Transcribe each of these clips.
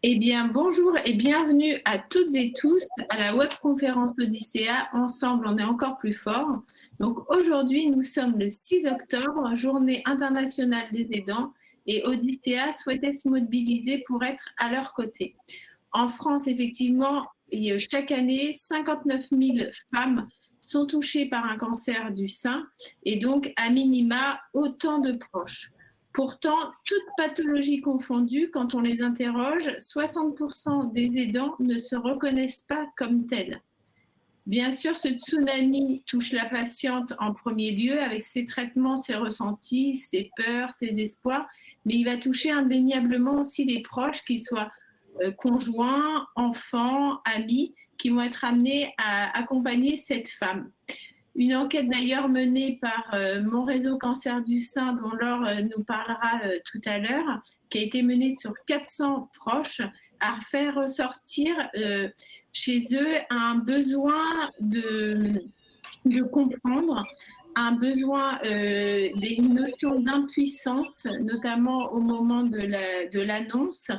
Eh bien, bonjour et bienvenue à toutes et tous à la webconférence Odyssea. Ensemble, on est encore plus fort. Donc aujourd'hui, nous sommes le 6 octobre, journée internationale des aidants, et Odyssea souhaitait se mobiliser pour être à leur côté. En France, effectivement, chaque année, 59 000 femmes sont touchées par un cancer du sein et donc, à minima, autant de proches. Pourtant, toutes pathologies confondues, quand on les interroge, 60% des aidants ne se reconnaissent pas comme tels. Bien sûr, ce tsunami touche la patiente en premier lieu avec ses traitements, ses ressentis, ses peurs, ses espoirs, mais il va toucher indéniablement aussi les proches, qu'ils soient conjoints, enfants, amis, qui vont être amenés à accompagner cette femme. Une enquête d'ailleurs menée par Mon Réseau Cancer du Sein, dont Laure nous parlera tout à l'heure, qui a été menée sur 400 proches, a fait ressortir chez eux un besoin de comprendre, un besoin d'une notion d'impuissance, notamment au moment de l'annonce,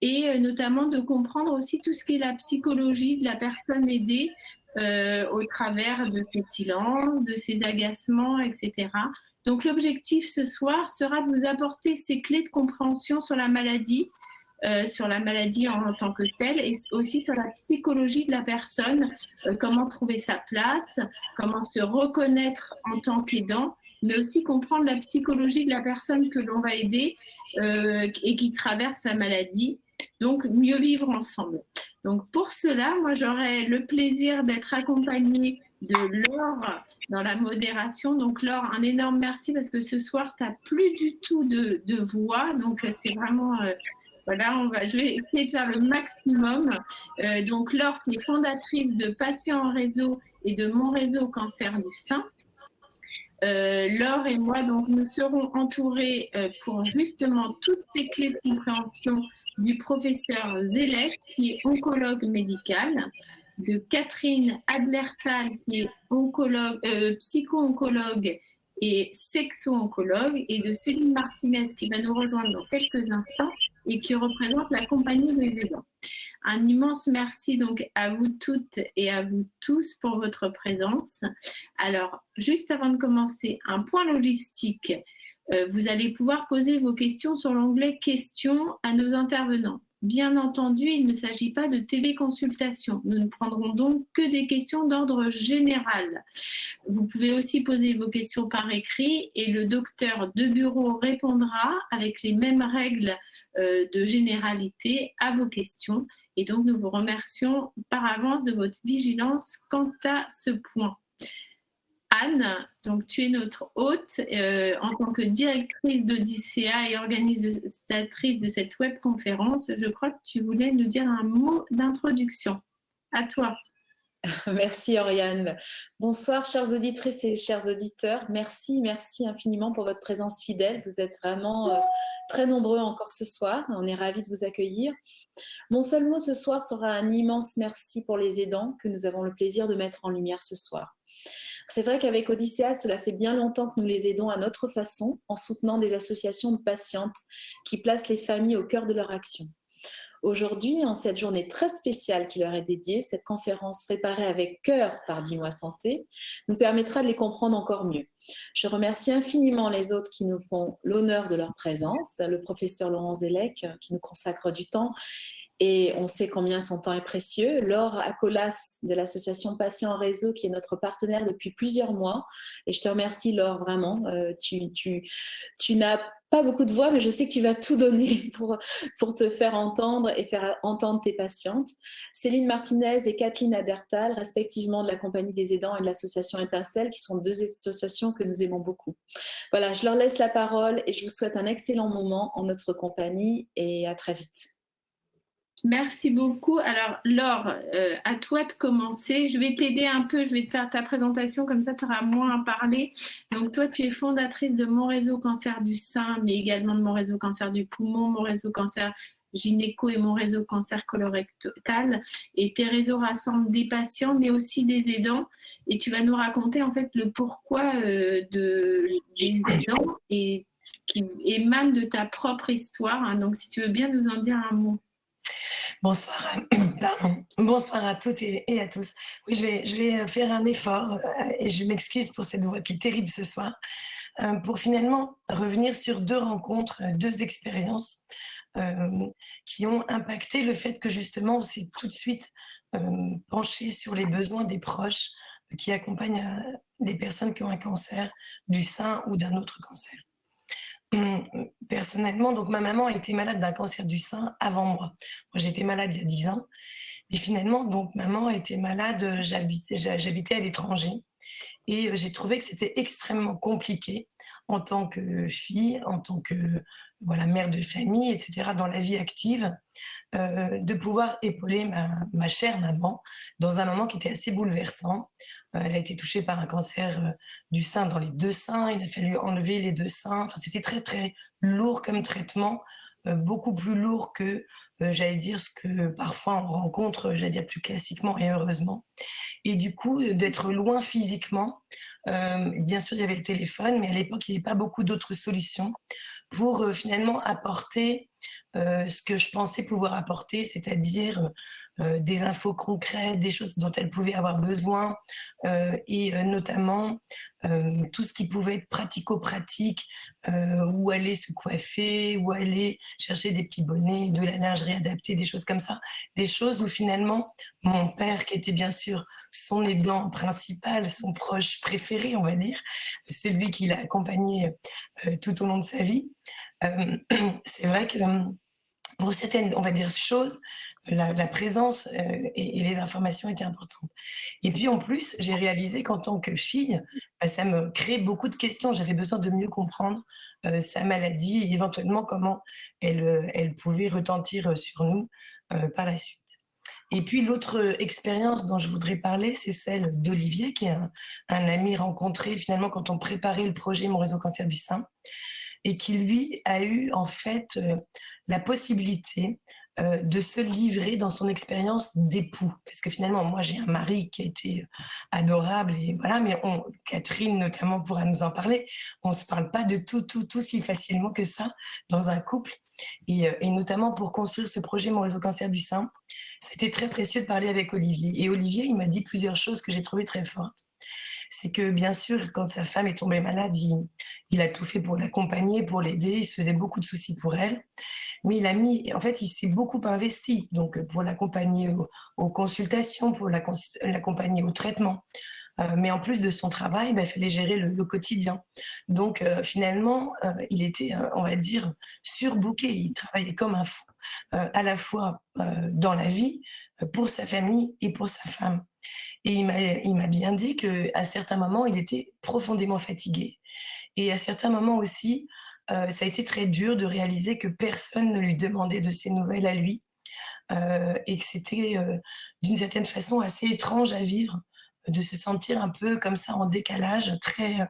et notamment de comprendre aussi tout ce qui est la psychologie de la personne aidée au travers de ses silences, de ses agacements, etc. Donc l'objectif ce soir sera de vous apporter ces clés de compréhension sur la maladie en tant que telle, et aussi sur la psychologie de la personne, comment trouver sa place, comment se reconnaître en tant qu'aidant, mais aussi comprendre la psychologie de la personne que l'on va aider et qui traverse la maladie. Donc, mieux vivre ensemble. Donc, pour cela, moi, j'aurai le plaisir d'être accompagnée de Laure dans la modération. Donc, Laure, un énorme merci parce que ce soir, tu n'as plus du tout de voix. Donc, c'est vraiment... voilà, je vais essayer de faire le maximum. Donc, Laure, qui est fondatrice de Patients en réseau et de Mon Réseau Cancer du Sein. Laure et moi, donc, nous serons entourés pour justement toutes ces clés de compréhension du professeur Zelek, qui est oncologue médical, de Catherine Adlertal, qui est psycho-oncologue et sexo-oncologue, et de Céline Martinez, qui va nous rejoindre dans quelques instants et qui représente la compagnie des aidants. Un immense merci donc à vous toutes et à vous tous pour votre présence. Alors, juste avant de commencer, un point logistique. Vous allez pouvoir poser vos questions sur l'onglet questions à nos intervenants. Bien entendu, il ne s'agit pas de téléconsultation. Nous ne prendrons donc que des questions d'ordre général. Vous pouvez aussi poser vos questions par écrit et le docteur de bureau répondra avec les mêmes règles de généralité à vos questions. Et donc, nous vous remercions par avance de votre vigilance quant à ce point. Anne, donc tu es notre hôte en tant que directrice d'Odyssea et organisatrice de cette webconférence. Je crois que tu voulais nous dire un mot d'introduction. À toi. Merci Oriane. Bonsoir chères auditrices et chers auditeurs. Merci infiniment pour votre présence fidèle. Vous êtes vraiment très nombreux encore ce soir. On est ravis de vous accueillir. Mon seul mot ce soir sera un immense merci pour les aidants que nous avons le plaisir de mettre en lumière ce soir. C'est vrai qu'avec Odyssea, cela fait bien longtemps que nous les aidons à notre façon en soutenant des associations de patientes qui placent les familles au cœur de leur action. Aujourd'hui, en cette journée très spéciale qui leur est dédiée, cette conférence préparée avec cœur par Dis-moi Santé nous permettra de les comprendre encore mieux. Je remercie infiniment les autres qui nous font l'honneur de leur présence, le professeur Laurent Zelek qui nous consacre du temps et on sait combien son temps est précieux. Laure Acolas de l'association Patients en Réseau qui est notre partenaire depuis plusieurs mois. Et je te remercie Laure, vraiment. Tu n'as pas beaucoup de voix, mais je sais que tu vas tout donner pour te faire entendre et faire entendre tes patientes. Céline Martinez et Kathleen Adertal, respectivement de la Compagnie des aidants et de l'association Étincelle, qui sont deux associations que nous aimons beaucoup. Voilà, je leur laisse la parole et je vous souhaite un excellent moment en notre compagnie et à très vite. Merci beaucoup. Alors, Laure, à toi de commencer. Je vais t'aider un peu, je vais te faire ta présentation, comme ça tu auras moins à parler. Donc, toi, tu es fondatrice de Mon Réseau Cancer du Sein, mais également de Mon Réseau Cancer du Poumon, Mon Réseau Cancer Gynéco et Mon Réseau Cancer Colorectal. Et tes réseaux rassemblent des patients, mais aussi des aidants. Et tu vas nous raconter en fait le pourquoi des aidants et qui émanent de ta propre histoire. Hein. Donc, si tu veux bien nous en dire un mot. Bonsoir, pardon. Bonsoir à toutes et à tous. Oui, je vais faire un effort et je m'excuse pour cette voix qui est terrible ce soir, pour finalement revenir sur deux rencontres, deux expériences euh, qui ont impacté le fait que justement on s'est tout de suite penché sur les besoins des proches qui accompagnent des personnes qui ont un cancer du sein ou d'un autre cancer. Personnellement, donc ma maman a été malade d'un cancer du sein avant moi. Moi, j'étais malade il y a 10 ans, mais finalement, donc maman était malade, j'habitais à l'étranger et j'ai trouvé que c'était extrêmement compliqué en tant que fille, en tant que, voilà, mère de famille et cetera, dans la vie active, de pouvoir épauler ma chère maman dans un moment qui était assez bouleversant. Elle a été touchée par un cancer, du sein dans les 2 seins. Il a fallu enlever les 2 seins. Enfin, c'était très, très lourd comme traitement, beaucoup plus lourd que, j'allais dire ce que parfois on rencontre, j'allais dire plus classiquement et heureusement. Et du coup, d'être loin physiquement, bien sûr, il y avait le téléphone, mais à l'époque, il n'y avait pas beaucoup d'autres solutions pour, finalement apporter, ce que je pensais pouvoir apporter, c'est-à-dire, des infos concrètes, des choses dont elle pouvait avoir besoin, et notamment, tout ce qui pouvait être pratico-pratique, où aller se coiffer, où aller chercher des petits bonnets, de la lingerie adaptée, des choses comme ça. Des choses où finalement, mon père, qui était bien sûr son aidant principal, son proche préféré, on va dire, celui qui l'a accompagné, tout au long de sa vie, euh, c'est vrai que pour certaines, on va dire, choses, la présence et les informations étaient importantes. Et puis en plus, j'ai réalisé qu'en tant que fille, bah, ça me crée beaucoup de questions. J'avais besoin de mieux comprendre sa maladie et éventuellement comment elle pouvait retentir sur nous par la suite. Et puis l'autre expérience dont je voudrais parler, c'est celle d'Olivier, qui est un ami rencontré finalement quand on préparait le projet Mon réseau cancer du sein et qui lui a eu en fait la possibilité de se livrer dans son expérience d'époux. Parce que finalement, moi j'ai un mari qui a été adorable et voilà, mais Catherine notamment pourra nous en parler. On se parle pas de tout si facilement que ça dans un couple. Et notamment pour construire ce projet Mon réseau cancer du sein, c'était très précieux de parler avec Olivier. Et Olivier, il m'a dit plusieurs choses que j'ai trouvées très fortes. C'est que bien sûr, quand sa femme est tombée malade, il a tout fait pour l'accompagner, pour l'aider, il se faisait beaucoup de soucis pour elle. Mais en fait, il s'est beaucoup investi, donc pour l'accompagner aux consultations, pour l'accompagner au traitement. Mais en plus de son travail, bah, il fallait gérer le quotidien. Donc finalement, il était, on va dire, surbooké. Il travaillait comme un fou, à la fois dans la vie, pour sa famille et pour sa femme. Et il m'a bien dit qu'à certains moments, il était profondément fatigué. Et à certains moments aussi, ça a été très dur de réaliser que personne ne lui demandait de ses nouvelles à lui, et que c'était, d'une certaine façon assez étrange à vivre, de se sentir un peu comme ça en décalage, très,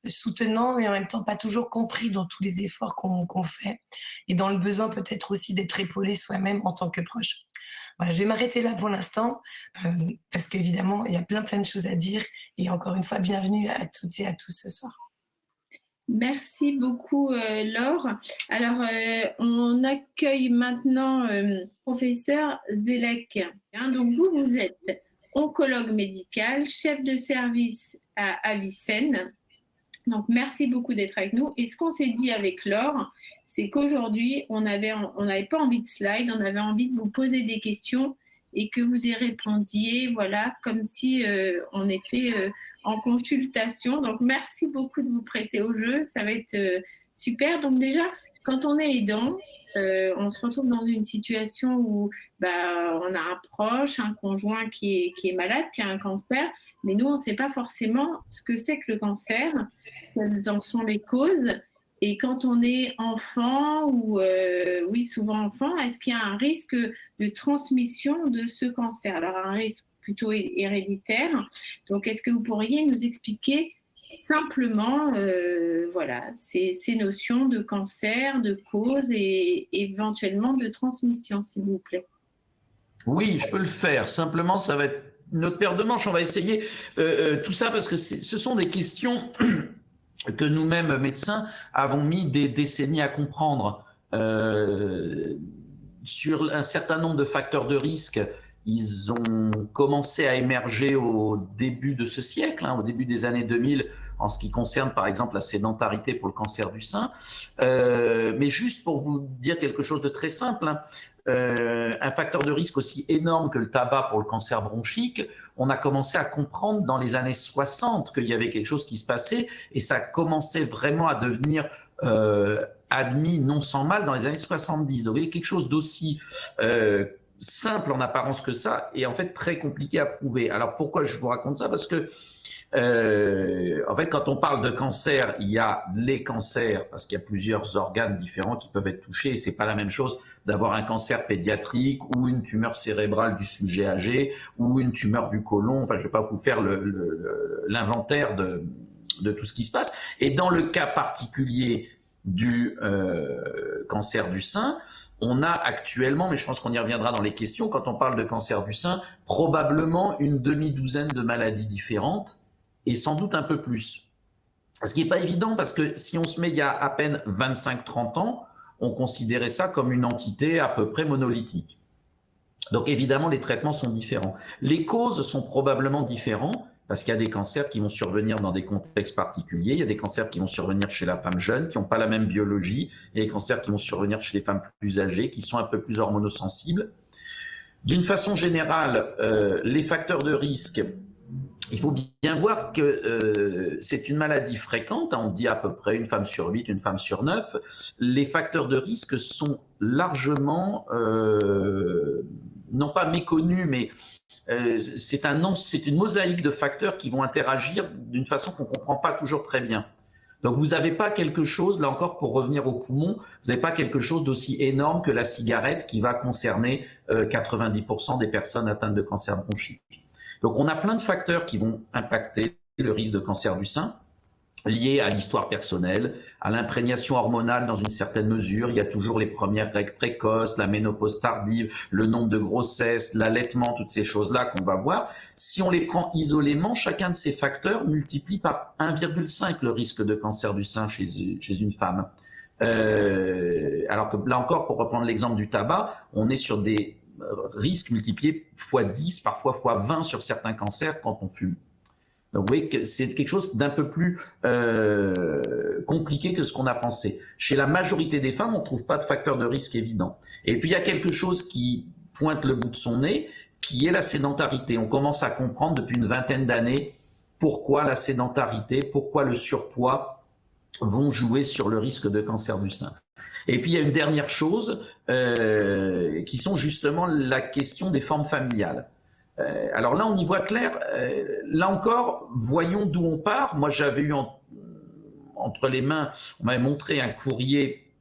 soutenant, mais en même temps pas toujours compris dans tous les efforts qu'on fait et dans le besoin peut-être aussi d'être épaulé soi-même en tant que proche. Voilà, je vais m'arrêter là pour l'instant, parce qu'évidemment, il y a plein de choses à dire et encore une fois, bienvenue à toutes et à tous ce soir. Merci beaucoup, Laure. Alors, on accueille maintenant professeur Zelek. Hein, donc, vous êtes oncologue médical, chef de service à Avicenne. Donc, merci beaucoup d'être avec nous. Et ce qu'on s'est dit avec Laure, c'est qu'aujourd'hui, on n'avait pas envie de slide, on avait envie de vous poser des questions et que vous y répondiez, voilà, comme si on était en consultation. Donc, merci beaucoup de vous prêter au jeu. Ça va être super. Donc, déjà, quand on est aidant, on se retrouve dans une situation où bah, on a un proche, un conjoint qui est malade, qui a un cancer, mais nous, on ne sait pas forcément ce que c'est que le cancer, quelles en sont les causes. Et quand on est enfant, ou oui, souvent enfant, est-ce qu'il y a un risque de transmission de ce cancer? Alors, un risque plutôt héréditaire. Donc, est-ce que vous pourriez nous expliquer simplement voilà, ces notions de cancer, de cause et éventuellement de transmission, s'il vous plaît? Oui, je peux le faire. Simplement, ça va être notre paire de manches. On va essayer tout ça parce que ce sont des questions que nous-mêmes, médecins, avons mis des décennies à comprendre. sur un certain nombre de facteurs de risque, ils ont commencé à émerger au début de ce siècle, au début des années 2000, en ce qui concerne par exemple la sédentarité pour le cancer du sein. Mais juste pour vous dire quelque chose de très simple, un facteur de risque aussi énorme que le tabac pour le cancer bronchique, on a commencé à comprendre dans les années 60 qu'il y avait quelque chose qui se passait, et ça commençait vraiment à devenir admis non sans mal dans les années 70. Donc il y a quelque chose d'aussi simple en apparence que ça, et en fait très compliqué à prouver. Alors pourquoi je vous raconte ça? Parce que en fait, quand on parle de cancer, il y a les cancers, parce qu'il y a plusieurs organes différents qui peuvent être touchés, et c'est pas la même chose d'avoir un cancer pédiatrique ou une tumeur cérébrale du sujet âgé ou une tumeur du côlon. Enfin, je vais pas vous faire l'inventaire de tout ce qui se passe. Et dans le cas particulier du cancer du sein, on a actuellement, mais je pense qu'on y reviendra dans les questions, quand on parle de cancer du sein, probablement une demi-douzaine de maladies différentes, et sans doute un peu plus. Ce qui n'est pas évident, parce que si on se met il y a à peine 25-30 ans, on considérait ça comme une entité à peu près monolithique. Donc évidemment, les traitements sont différents. Les causes sont probablement différentes, parce qu'il y a des cancers qui vont survenir dans des contextes particuliers, il y a des cancers qui vont survenir chez la femme jeune, qui n'ont pas la même biologie, et des cancers qui vont survenir chez les femmes plus âgées, qui sont un peu plus hormonosensibles. D'une façon générale, les facteurs de risque, il faut bien voir que c'est une maladie fréquente, on dit à peu près une femme sur 8, une femme sur 9. Les facteurs de risque sont largement, non pas méconnus, mais c'est une mosaïque de facteurs qui vont interagir d'une façon qu'on ne comprend pas toujours très bien. Donc vous n'avez pas quelque chose, là encore pour revenir aux poumons, vous n'avez pas quelque chose d'aussi énorme que la cigarette qui va concerner 90% des personnes atteintes de cancer bronchique. Donc on a plein de facteurs qui vont impacter le risque de cancer du sein, liés à l'histoire personnelle, à l'imprégnation hormonale dans une certaine mesure. Il y a toujours les premières règles précoces, la ménopause tardive, le nombre de grossesses, l'allaitement, toutes ces choses-là qu'on va voir. Si on les prend isolément, chacun de ces facteurs multiplie par 1,5 le risque de cancer du sein chez une femme. Alors que là encore, pour reprendre l'exemple du tabac, on est sur des risques multipliés fois 10, parfois fois 20 sur certains cancers quand on fume. Donc vous voyez que c'est quelque chose d'un peu plus compliqué que ce qu'on a pensé. Chez la majorité des femmes, on ne trouve pas de facteur de risque évident. Et puis il y a quelque chose qui pointe le bout de son nez, qui est la sédentarité. On commence à comprendre depuis une vingtaine d'années pourquoi la sédentarité, pourquoi le surpoids vont jouer sur le risque de cancer du sein. Et puis il y a une dernière chose, qui sont justement la question des formes familiales. Alors là, on y voit clair. Là encore, voyons d'où on part. Moi, j'avais eu entre les mains, on m'avait montré un courrier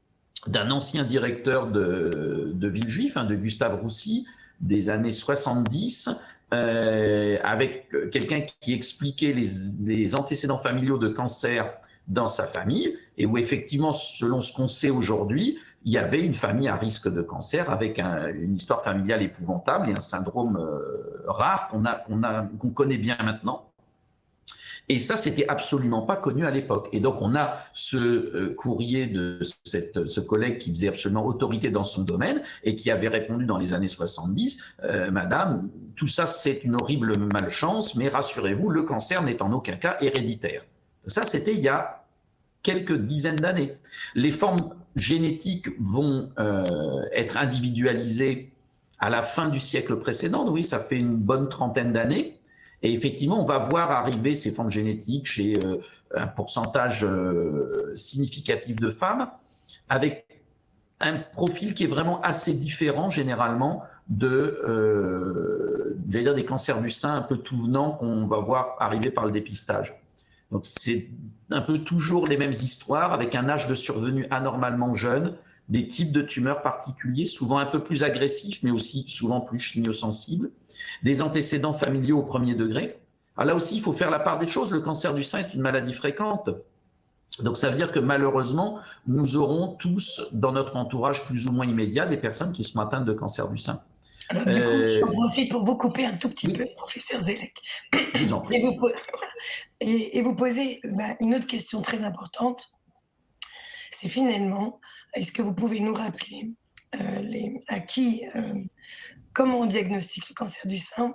d'un ancien directeur de Villejuif, de Gustave Roussy, des années 70, avec quelqu'un qui expliquait les antécédents familiaux de cancer dans sa famille, et où effectivement, selon ce qu'on sait aujourd'hui, il y avait une famille à risque de cancer avec une histoire familiale épouvantable et un syndrome rare qu'on connaît bien maintenant. Et ça, c'était absolument pas connu à l'époque. Et donc, on a ce courrier de ce collègue qui faisait absolument autorité dans son domaine et qui avait répondu dans les années 70, Madame, tout ça, c'est une horrible malchance, mais rassurez-vous, le cancer n'est en aucun cas héréditaire. Ça, c'était il y a quelques dizaines d'années. Les formes génétiques vont être individualisées à la fin du siècle précédent. Oui, ça fait une bonne trentaine d'années. Et effectivement, on va voir arriver ces formes génétiques chez un pourcentage significatif de femmes, avec un profil qui est vraiment assez différent généralement j'allais dire des cancers du sein un peu tout venant qu'on va voir arriver par le dépistage. Donc c'est un peu toujours les mêmes histoires, avec un âge de survenue anormalement jeune, des types de tumeurs particuliers, souvent un peu plus agressifs, mais aussi souvent plus chimiosensibles, des antécédents familiaux au premier degré. Alors là aussi, il faut faire la part des choses. Le cancer du sein est une maladie fréquente. Donc ça veut dire que malheureusement, nous aurons tous dans notre entourage plus ou moins immédiat des personnes qui sont atteintes de cancer du sein. Alors, du coup, j'en profite pour vous couper un tout petit peu, professeur Zellec. Je vous en prie. Et vous poser une autre question très importante. C'est finalement, est-ce que vous pouvez nous rappeler comment on diagnostique le cancer du sein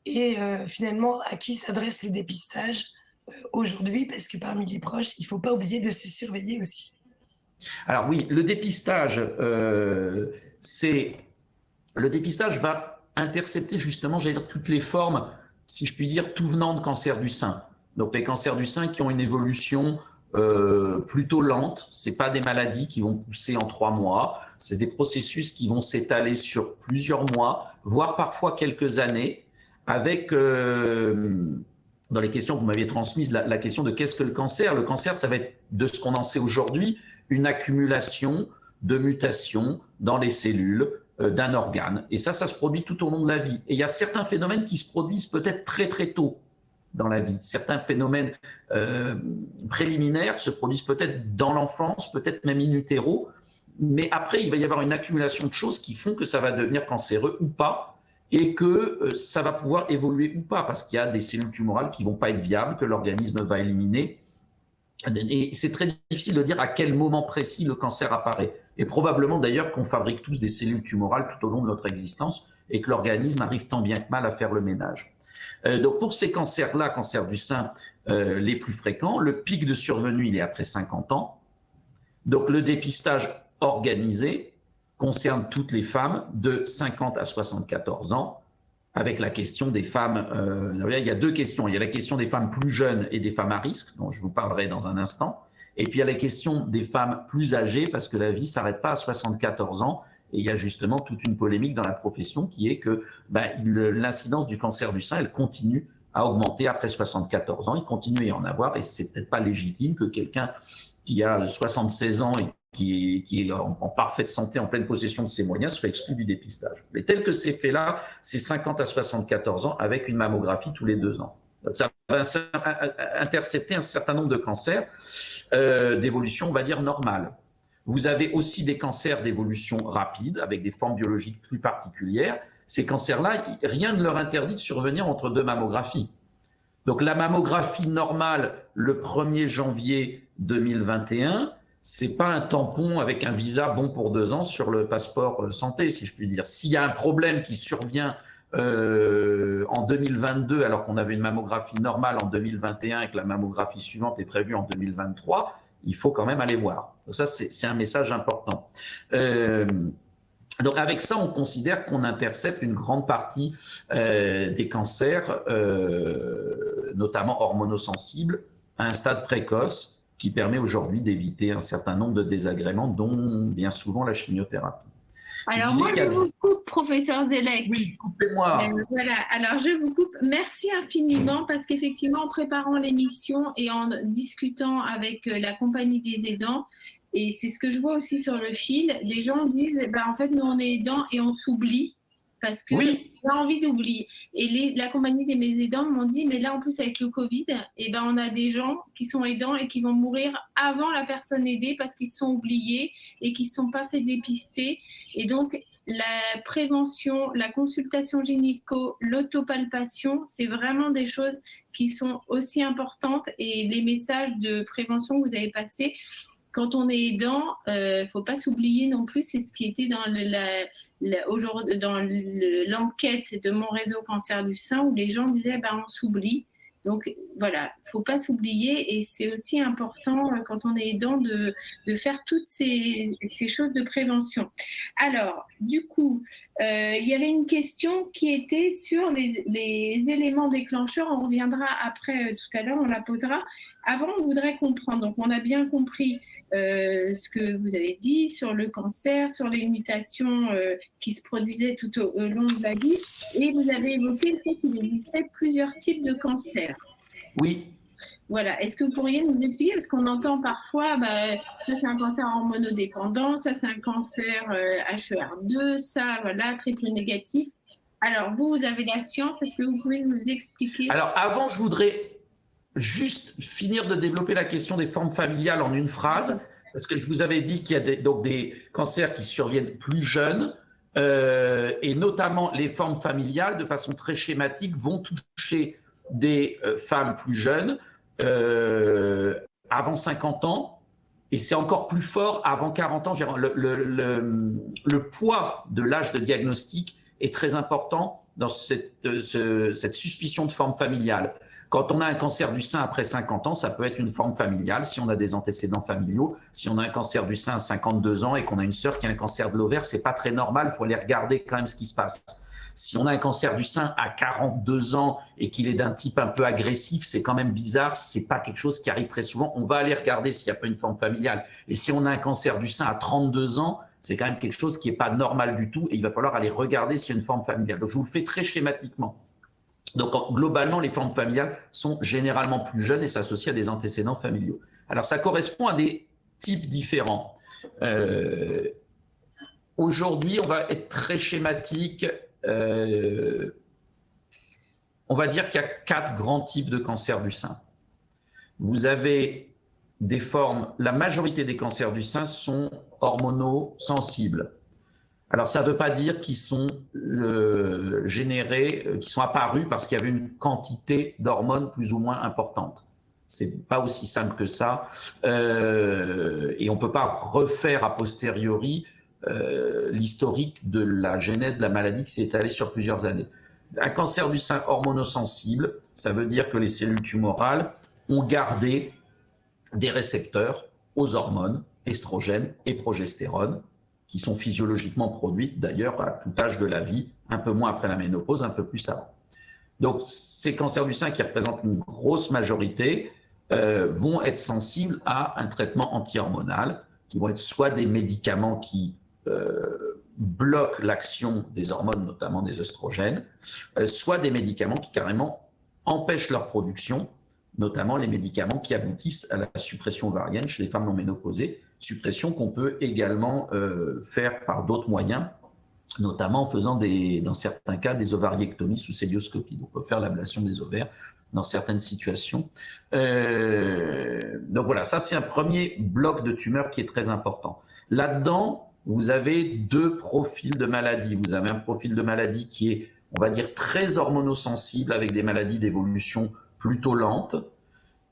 et finalement à qui s'adresse le dépistage aujourd'hui, parce que parmi les proches, il ne faut pas oublier de se surveiller aussi. Alors oui, le dépistage va intercepter justement, j'allais dire, toutes les formes, si je puis dire, tout venant de cancer du sein. Donc les cancers du sein qui ont une évolution plutôt lente, ce n'est pas des maladies qui vont pousser en 3 mois, c'est des processus qui vont s'étaler sur plusieurs mois, voire parfois quelques années, avec, dans les questions que vous m'aviez transmises, la question de qu'est-ce que le cancer. Le cancer, ça va être, de ce qu'on en sait aujourd'hui, une accumulation de mutations dans les cellules d'un organe. Et ça se produit tout au long de la vie. Et il y a certains phénomènes qui se produisent peut-être très très tôt dans la vie. Certains phénomènes préliminaires se produisent peut-être dans l'enfance, peut-être même in utero, mais après il va y avoir une accumulation de choses qui font que ça va devenir cancéreux ou pas, et que ça va pouvoir évoluer ou pas, parce qu'il y a des cellules tumorales qui ne vont pas être viables, que l'organisme va éliminer. Et c'est très difficile de dire à quel moment précis le cancer apparaît. Et probablement d'ailleurs qu'on fabrique tous des cellules tumorales tout au long de notre existence et que l'organisme arrive tant bien que mal à faire le ménage. Donc pour ces cancers-là, cancer du sein les plus fréquents, le pic de survenue, il est après 50 ans. Donc le dépistage organisé concerne toutes les femmes de 50 à 74 ans, avec la question des femmes. Il y a 2 questions. Il y a la question des femmes plus jeunes et des femmes à risque, dont je vous parlerai dans un instant. Et puis il y a la question des femmes plus âgées, parce que la vie ne s'arrête pas à 74 ans. Et il y a justement toute une polémique dans la profession qui est que l'incidence du cancer du sein, elle continue à augmenter après 74 ans. Il continue à y en avoir, et c'est peut-être pas légitime que quelqu'un qui a 76 ans et qui est en parfaite santé, en pleine possession de ses moyens, soit exclu du dépistage. Mais tel que c'est fait là, c'est 50 à 74 ans avec une mammographie tous les 2 ans. Ça va intercepter un certain nombre de cancers d'évolution, on va dire, normale. Vous avez aussi des cancers d'évolution rapide, avec des formes biologiques plus particulières. Ces cancers-là, rien ne leur interdit de survenir entre 2 mammographies. Donc la mammographie normale, le 1er janvier 2021, c'est pas un tampon avec un visa bon pour 2 ans sur le passeport santé, si je puis dire. S'il y a un problème qui survient en 2022, alors qu'on avait une mammographie normale en 2021 et que la mammographie suivante est prévue en 2023, il faut quand même aller voir. Donc ça, c'est un message important. Donc avec ça, on considère qu'on intercepte une grande partie des cancers, notamment hormonosensibles, à un stade précoce, qui permet aujourd'hui d'éviter un certain nombre de désagréments, dont bien souvent la chimiothérapie. Alors moi, je vous coupe, professeur Zellec. Oui, coupez-moi. Voilà, alors je vous coupe. Merci infiniment, parce qu'effectivement, en préparant l'émission et en discutant avec la compagnie des aidants, et c'est ce que je vois aussi sur le fil, des gens disent, en fait, nous on est aidants et on s'oublie, parce qu'on a envie d'oublier. Et la compagnie des aidants m'ont dit, mais là en plus avec le Covid, on a des gens qui sont aidants et qui vont mourir avant la personne aidée parce qu'ils se sont oubliés et qu'ils ne se sont pas fait dépister. Et donc la prévention, la consultation gynéco, l'autopalpation, c'est vraiment des choses qui sont aussi importantes. Et les messages de prévention que vous avez passés, quand on est aidant, il ne faut pas s'oublier non plus. C'est ce qui était dans aujourd'hui dans l'enquête de mon réseau cancer du sein, où les gens disaient on s'oublie. Donc voilà, il ne faut pas s'oublier, et c'est aussi important quand on est aidant de faire toutes ces choses de prévention. Alors du coup, il y avait une question qui était sur les éléments déclencheurs. On reviendra après tout à l'heure, on la posera. Avant, on voudrait comprendre, donc on a bien compris ce que vous avez dit sur le cancer, sur les mutations qui se produisaient tout au long de la vie, et vous avez évoqué le fait qu'il existait plusieurs types de cancers. Oui. Voilà. Est-ce que vous pourriez nous expliquer, parce qu'on entend parfois, ça c'est un cancer hormonodépendant, ça c'est un cancer HER2, ça voilà, triple négatif. Alors vous avez la science, est-ce que vous pouvez nous expliquer? Alors avant, je voudrais juste finir de développer la question des formes familiales en une phrase, parce que je vous avais dit qu'il y a donc des cancers qui surviennent plus jeunes, et notamment les formes familiales, de façon très schématique, vont toucher des femmes plus jeunes, avant 50 ans, et c'est encore plus fort avant 40 ans. Le poids de l'âge de diagnostic est très important dans cette suspicion de forme familiale. Quand on a un cancer du sein après 50 ans, ça peut être une forme familiale, si on a des antécédents familiaux. Si on a un cancer du sein à 52 ans et qu'on a une sœur qui a un cancer de l'ovaire, c'est pas très normal, il faut aller regarder quand même ce qui se passe. Si on a un cancer du sein à 42 ans et qu'il est d'un type un peu agressif, c'est quand même bizarre, c'est pas quelque chose qui arrive très souvent. On va aller regarder s'il n'y a pas une forme familiale. Et si on a un cancer du sein à 32 ans, c'est quand même quelque chose qui n'est pas normal du tout et il va falloir aller regarder s'il y a une forme familiale. Donc je vous le fais très schématiquement. Donc, globalement, les formes familiales sont généralement plus jeunes et s'associent à des antécédents familiaux. Alors, ça correspond à des types différents. Aujourd'hui, on va être très schématique. On va dire qu'il y a 4 grands types de cancer du sein. Vous avez des formes, la majorité des cancers du sein sont hormonosensibles. Alors, ça ne veut pas dire qu'ils sont générés, qu'ils sont apparus parce qu'il y avait une quantité d'hormones plus ou moins importante. C'est pas aussi simple que ça. Et on ne peut pas refaire a posteriori l'historique de la genèse de la maladie qui s'est étalée sur plusieurs années. Un cancer du sein hormonosensible, ça veut dire que les cellules tumorales ont gardé des récepteurs aux hormones, estrogènes et progestérone, qui sont physiologiquement produites d'ailleurs à tout âge de la vie, un peu moins après la ménopause, un peu plus avant. Donc ces cancers du sein qui représentent une grosse majorité vont être sensibles à un traitement anti-hormonal, qui vont être soit des médicaments qui bloquent l'action des hormones, notamment des œstrogènes, soit des médicaments qui carrément empêchent leur production, notamment les médicaments qui aboutissent à la suppression ovarienne chez les femmes non ménopausées, suppression qu'on peut également faire par d'autres moyens, notamment en faisant dans certains cas des ovariectomies sous célioscopie. Donc on peut faire l'ablation des ovaires dans certaines situations. Donc voilà, ça c'est un premier bloc de tumeurs qui est très important. Là-dedans, vous avez 2 profils de maladies. Vous avez un profil de maladie qui est, on va dire, très hormonosensible, avec des maladies d'évolution plutôt lente.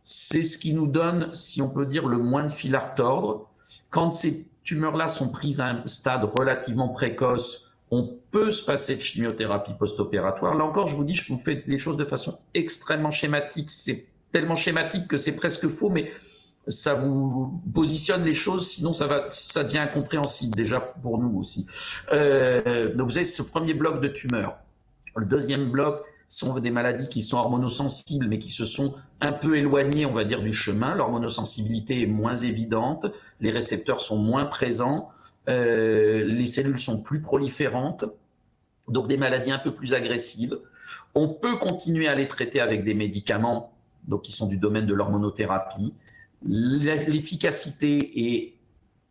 C'est ce qui nous donne, si on peut dire, le moins de fil à retordre. Quand ces tumeurs-là sont prises à un stade relativement précoce, on peut se passer de chimiothérapie post-opératoire. Là encore, je vous dis, je vous fais les choses de façon extrêmement schématique. C'est tellement schématique que c'est presque faux, mais ça vous positionne les choses, sinon ça devient incompréhensible déjà pour nous aussi. Donc vous avez ce premier bloc de tumeurs. Le deuxième bloc sont des maladies qui sont hormonosensibles, mais qui se sont un peu éloignées, on va dire, du chemin. L'hormonosensibilité est moins évidente, les récepteurs sont moins présents, les cellules sont plus proliférantes, donc des maladies un peu plus agressives. On peut continuer à les traiter avec des médicaments donc qui sont du domaine de l'hormonothérapie. L'efficacité est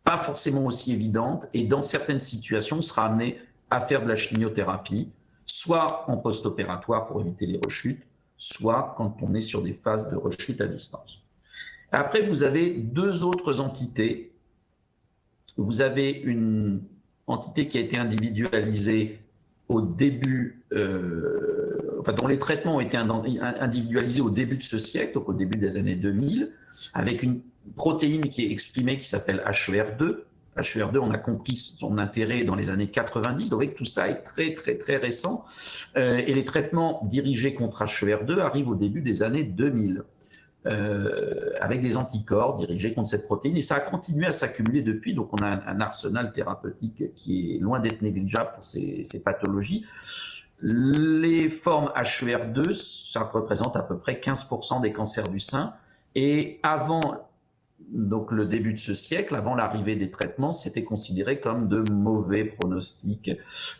pas forcément aussi évidente et dans certaines situations, on sera amené à faire de la chimiothérapie, soit en post-opératoire pour éviter les rechutes, soit quand on est sur des phases de rechute à distance. Après, vous avez 2 autres entités. Vous avez une entité qui a été individualisée au début, dont les traitements ont été individualisés au début de ce siècle, donc au début des années 2000, avec une protéine qui est exprimée qui s'appelle HER2. HER2, on a compris son intérêt dans les années 90, donc tout ça est très, très, très récent. Et les traitements dirigés contre HER2 arrivent au début des années 2000, avec des anticorps dirigés contre cette protéine. Et ça a continué à s'accumuler depuis, donc on a un arsenal thérapeutique qui est loin d'être négligeable pour ces pathologies. Les formes HER2, ça représente à peu près 15% des cancers du sein. Et avant donc le début de ce siècle, avant l'arrivée des traitements, c'était considéré comme de mauvais pronostics.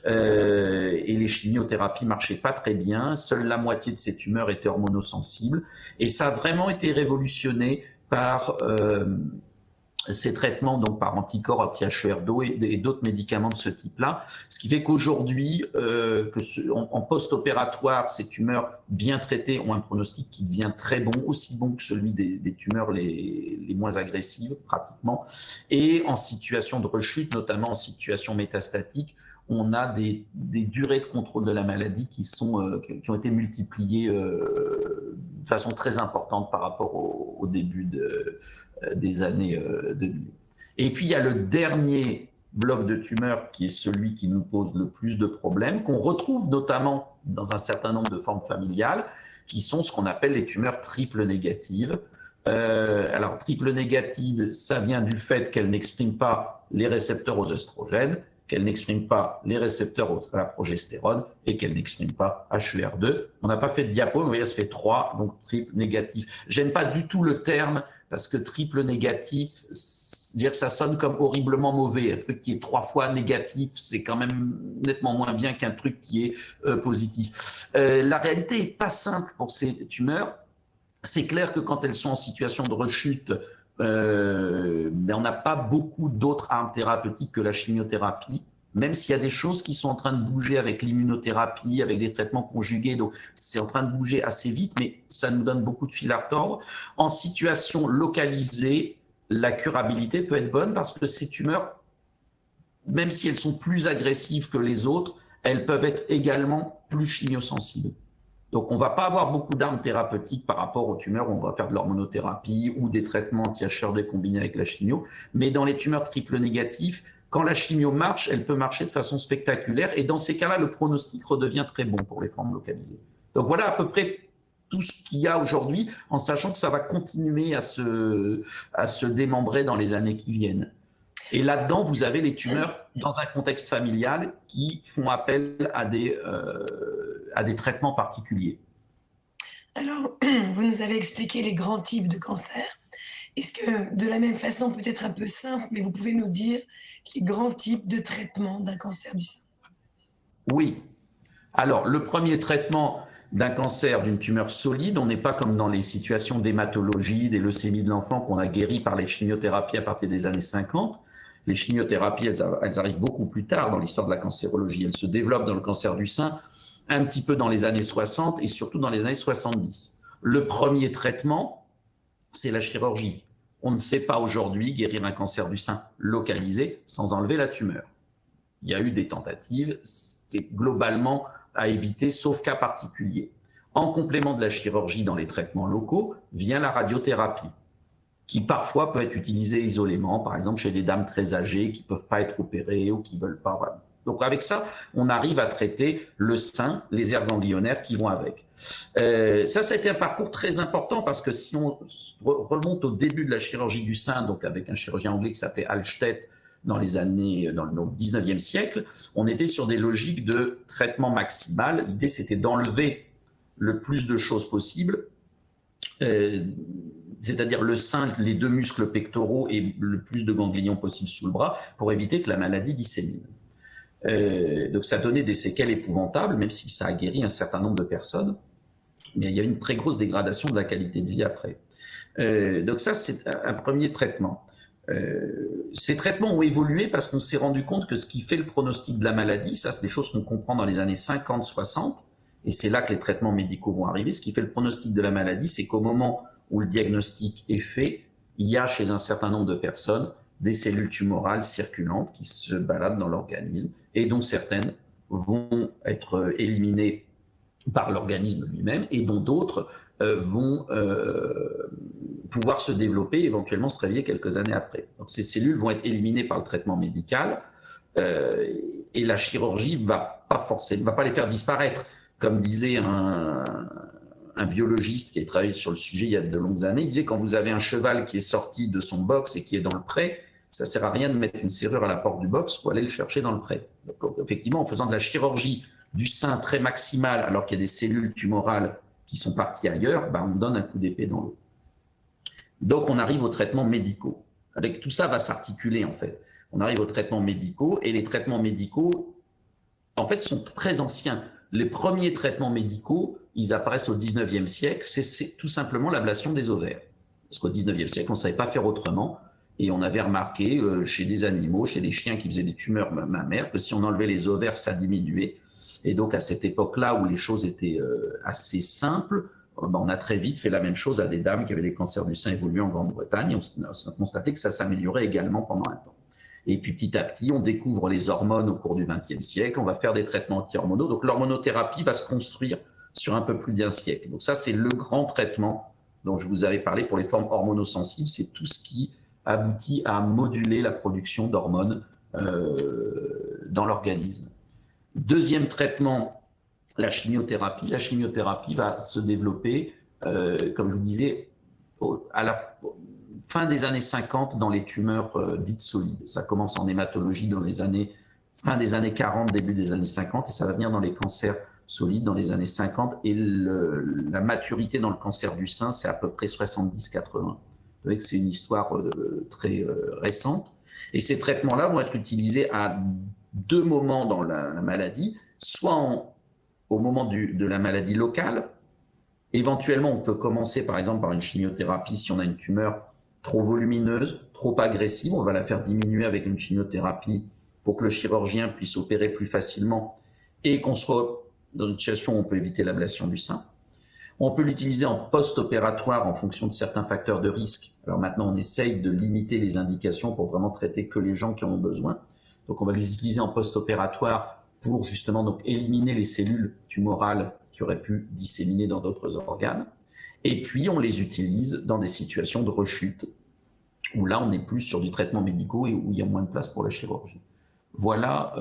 Et les chimiothérapies marchaient pas très bien. Seule la moitié de ces tumeurs étaient hormonosensibles. Et ça a vraiment été révolutionné par ces traitements, donc par anticorps anti-HER2 et d'autres médicaments de ce type-là. Ce qui fait qu'aujourd'hui, en post-opératoire, ces tumeurs bien traitées ont un pronostic qui devient très bon, aussi bon que celui des tumeurs les moins agressives, pratiquement. Et en situation de rechute, notamment en situation métastatique, on a des durées de contrôle de la maladie qui ont été multipliées de façon très importante par rapport au début des années 2000. Et puis, il y a le dernier bloc de tumeurs qui est celui qui nous pose le plus de problèmes, qu'on retrouve notamment dans un certain nombre de formes familiales, qui sont ce qu'on appelle les tumeurs triple négatives. Alors, triple négative, ça vient du fait qu'elles n'expriment pas les récepteurs aux oestrogènes, qu'elles n'expriment pas les récepteurs à la progestérone et qu'elles n'expriment pas HER2. On n'a pas fait de diapo, mais vous voyez, ça fait 3, donc triple négatif. J'aime pas du tout le terme parce que triple négatif, dire ça sonne comme horriblement mauvais. Un truc qui est 3 fois négatif, c'est quand même nettement moins bien qu'un truc qui est positif. La réalité est pas simple pour ces tumeurs. C'est clair que quand elles sont en situation de rechute, mais on n'a pas beaucoup d'autres armes thérapeutiques que la chimiothérapie, même s'il y a des choses qui sont en train de bouger avec l'immunothérapie, avec des traitements conjugués, donc c'est en train de bouger assez vite, mais ça nous donne beaucoup de fil à retordre. En situation localisée, la curabilité peut être bonne parce que ces tumeurs, même si elles sont plus agressives que les autres, elles peuvent être également plus chimiosensibles. Donc, on ne va pas avoir beaucoup d'armes thérapeutiques par rapport aux tumeurs où on va faire de l'hormonothérapie ou des traitements anti-HER2 combinés avec la chimio. Mais dans les tumeurs triple négatifs, quand la chimio marche, elle peut marcher de façon spectaculaire. Et dans ces cas-là, le pronostic redevient très bon pour les formes localisées. Donc, voilà à peu près tout ce qu'il y a aujourd'hui, en sachant que ça va continuer à se démembrer dans les années qui viennent. Et là-dedans, vous avez les tumeurs dans un contexte familial qui font appel à des traitements particuliers. Alors, vous nous avez expliqué les grands types de cancer. Est-ce que, de la même façon, peut-être un peu simple, mais vous pouvez nous dire les grands types de traitement d'un cancer du sein? Oui. Alors, le premier traitement d'un cancer d'une tumeur solide, on n'est pas comme dans les situations d'hématologie, des leucémies de l'enfant qu'on a guéri par les chimiothérapies à partir des années 50. Les chimiothérapies, elles arrivent beaucoup plus tard dans l'histoire de la cancérologie. Elles se développent dans le cancer du sein un petit peu dans les années 60 et surtout dans les années 70. Le premier traitement, c'est la chirurgie. On ne sait pas aujourd'hui guérir un cancer du sein localisé sans enlever la tumeur. Il y a eu des tentatives, c'est globalement à éviter, sauf cas particuliers. En complément de la chirurgie dans les traitements locaux, vient la radiothérapie, qui parfois peut être utilisée isolément, par exemple chez des dames très âgées qui ne peuvent pas être opérées ou qui ne veulent pas. Donc avec ça, on arrive à traiter le sein, les aires ganglionnaires qui vont avec. Ça a été un parcours très important parce que si on remonte au début de la chirurgie du sein, donc avec un chirurgien anglais qui s'appelait Alstedt dans le 19e siècle, on était sur des logiques de traitement maximal. L'idée, c'était d'enlever le plus de choses possible, c'est-à-dire le sein, les 2 muscles pectoraux et le plus de ganglions possible sous le bras pour éviter que la maladie dissémine. Donc ça donnait des séquelles épouvantables, même si ça a guéri un certain nombre de personnes, mais il y a une très grosse dégradation de la qualité de vie après. Donc ça, c'est un premier traitement. Ces traitements ont évolué parce qu'on s'est rendu compte que ce qui fait le pronostic de la maladie, ça c'est des choses qu'on comprend dans les années 50-60, et c'est là que les traitements médicaux vont arriver. Ce qui fait le pronostic de la maladie, c'est qu'au moment où le diagnostic est fait, il y a chez un certain nombre de personnes des cellules tumorales circulantes qui se baladent dans l'organisme et dont certaines vont être éliminées par l'organisme lui-même et dont d'autres vont pouvoir se développer et éventuellement se réveiller quelques années après. Donc ces cellules vont être éliminées par le traitement médical et la chirurgie ne va pas les faire disparaître. Comme disait un biologiste qui a travaillé sur le sujet il y a de longues années, il disait quand vous avez un cheval qui est sorti de son box et qui est dans le pré, ça ne sert à rien de mettre une serrure à la porte du box, il faut aller le chercher dans le pré. Donc, effectivement, en faisant de la chirurgie du sein très maximale alors qu'il y a des cellules tumorales qui sont parties ailleurs, on donne un coup d'épée dans l'eau. Donc on arrive aux traitements médicaux. Avec tout ça va s'articuler en fait. On arrive aux traitements médicaux et les traitements médicaux en fait sont très anciens. Les premiers traitements médicaux, ils apparaissent au 19e siècle, c'est tout simplement l'ablation des ovaires. Parce qu'au 19e siècle, on ne savait pas faire autrement. Et on avait remarqué chez des animaux, chez des chiens qui faisaient des tumeurs mammaires, que si on enlevait les ovaires, ça diminuait. Et donc à cette époque-là où les choses étaient assez simples, on a très vite fait la même chose à des dames qui avaient des cancers du sein évolués en Grande-Bretagne. Et on a constaté que ça s'améliorait également pendant un temps. Et puis petit à petit, on découvre les hormones au cours du XXe siècle, on va faire des traitements anti-hormonaux. Donc l'hormonothérapie va se construire sur un peu plus d'1 siècle. Donc ça, c'est le grand traitement dont je vous avais parlé pour les formes hormonosensibles. C'est tout ce qui aboutit à moduler la production d'hormones dans l'organisme. Deuxième traitement, la chimiothérapie. La chimiothérapie va se développer, comme je vous disais, à la fin des années 50 dans les tumeurs dites solides. Ça commence en hématologie dans les années, fin des années 40, début des années 50, et ça va venir dans les cancers solides dans les années 50. Et la maturité dans le cancer du sein, c'est à peu près 70-80. Vous voyez que c'est une histoire très récente. Et ces traitements-là vont être utilisés à 2 moments dans la maladie, soit au moment de la maladie locale. Éventuellement, on peut commencer par exemple par une chimiothérapie si on a une tumeur trop volumineuse, trop agressive. On va la faire diminuer avec une chimiothérapie pour que le chirurgien puisse opérer plus facilement et qu'on soit dans une situation où on peut éviter l'ablation du sein. On peut l'utiliser en post-opératoire en fonction de certains facteurs de risque. Alors maintenant, on essaye de limiter les indications pour vraiment traiter que les gens qui en ont besoin. Donc on va les utiliser en post-opératoire pour justement donc éliminer les cellules tumorales qui auraient pu disséminer dans d'autres organes. Et puis on les utilise dans des situations de rechute où là on est plus sur du traitement médical et où il y a moins de place pour la chirurgie. Voilà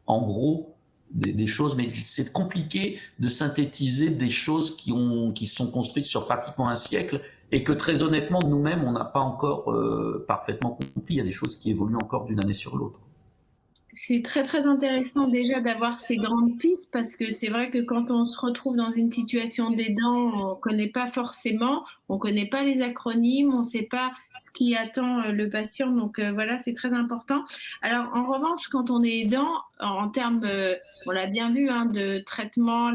en gros des choses, mais c'est compliqué de synthétiser des choses qui sont construites sur pratiquement 1 siècle et que très honnêtement, nous-mêmes, on n'a pas encore parfaitement compris. Il y a des choses qui évoluent encore d'une année sur l'autre. C'est très très intéressant déjà d'avoir ces grandes pistes parce que c'est vrai que quand on se retrouve dans une situation d'aidant, on ne connaît pas forcément, on ne connaît pas les acronymes, on ne sait pas ce qui attend le patient. Donc voilà, c'est très important. Alors en revanche, quand on est aidant, en termes, on l'a bien vu, hein, de traitement,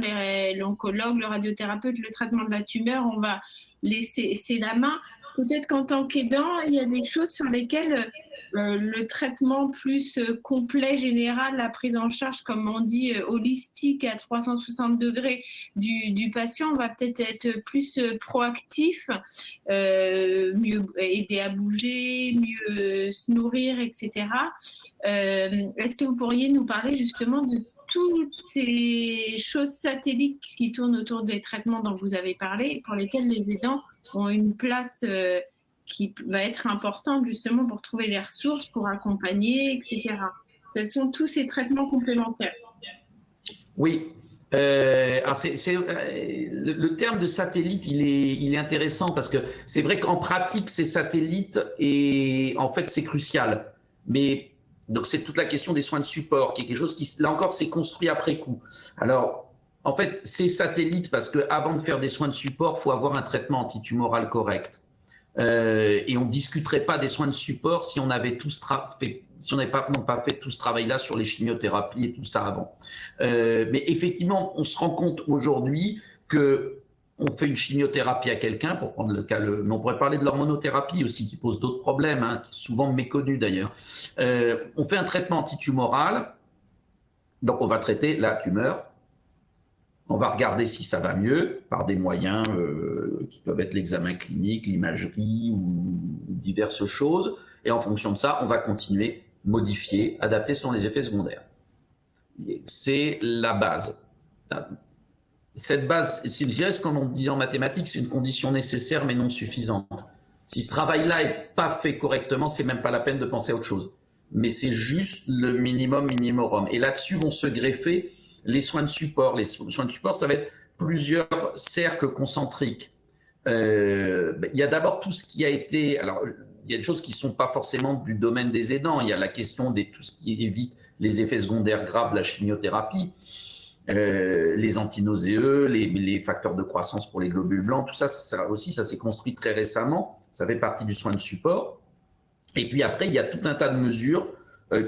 l'oncologue, le radiothérapeute, le traitement de la tumeur, on va laisser la main. Peut-être qu'en tant qu'aidant, il y a des choses sur lesquelles le traitement plus complet, général, la prise en charge, comme on dit, holistique à 360 degrés du patient va peut-être être plus proactif, mieux aider à bouger, mieux se nourrir, etc. Est-ce que vous pourriez nous parler justement de toutes ces choses satellites qui tournent autour des traitements dont vous avez parlé et pour lesquels les aidants ont une place qui va être importante justement pour trouver les ressources, pour accompagner, etc. Quels sont tous ces traitements complémentaires? Oui. Alors le terme de satellite, il est intéressant parce que c'est vrai qu'en pratique, ces satellites, et en fait, c'est crucial. Mais donc, c'est toute la question des soins de support, qui est quelque chose qui, là encore, s'est construit après coup. Alors, en fait, ces satellites, parce qu'avant de faire des soins de support, il faut avoir un traitement antitumoral correct. Et on ne discuterait pas des soins de support si on avait si on n'avait pas fait tout ce travail-là sur les chimiothérapies et tout ça avant. Mais effectivement, on se rend compte aujourd'hui que on fait une chimiothérapie à quelqu'un, pour prendre le cas, mais on pourrait parler de l'hormonothérapie aussi, qui pose d'autres problèmes, hein, qui est souvent méconnu d'ailleurs. On fait un traitement antitumoral, donc on va traiter la tumeur. On va regarder si ça va mieux par des moyens qui peuvent être l'examen clinique, l'imagerie ou diverses choses. Et en fonction de ça, on va continuer, modifier, adapter selon les effets secondaires. C'est la base. Cette base, comme on dit en mathématiques, c'est une condition nécessaire mais non suffisante. Si ce travail-là n'est pas fait correctement, c'est même pas la peine de penser à autre chose. Mais c'est juste le minimum. Et là-dessus vont se greffer les soins de support. Les soins de support, ça va être plusieurs cercles concentriques. Il y a d'abord tout ce qui a été... Alors, il y a des choses qui ne sont pas forcément du domaine des aidants. Il y a la question de tout ce qui évite les effets secondaires graves de la chimiothérapie, les antinauséeux, les facteurs de croissance pour les globules blancs, tout ça, ça s'est construit très récemment. Ça fait partie du soin de support. Et puis après, il y a tout un tas de mesures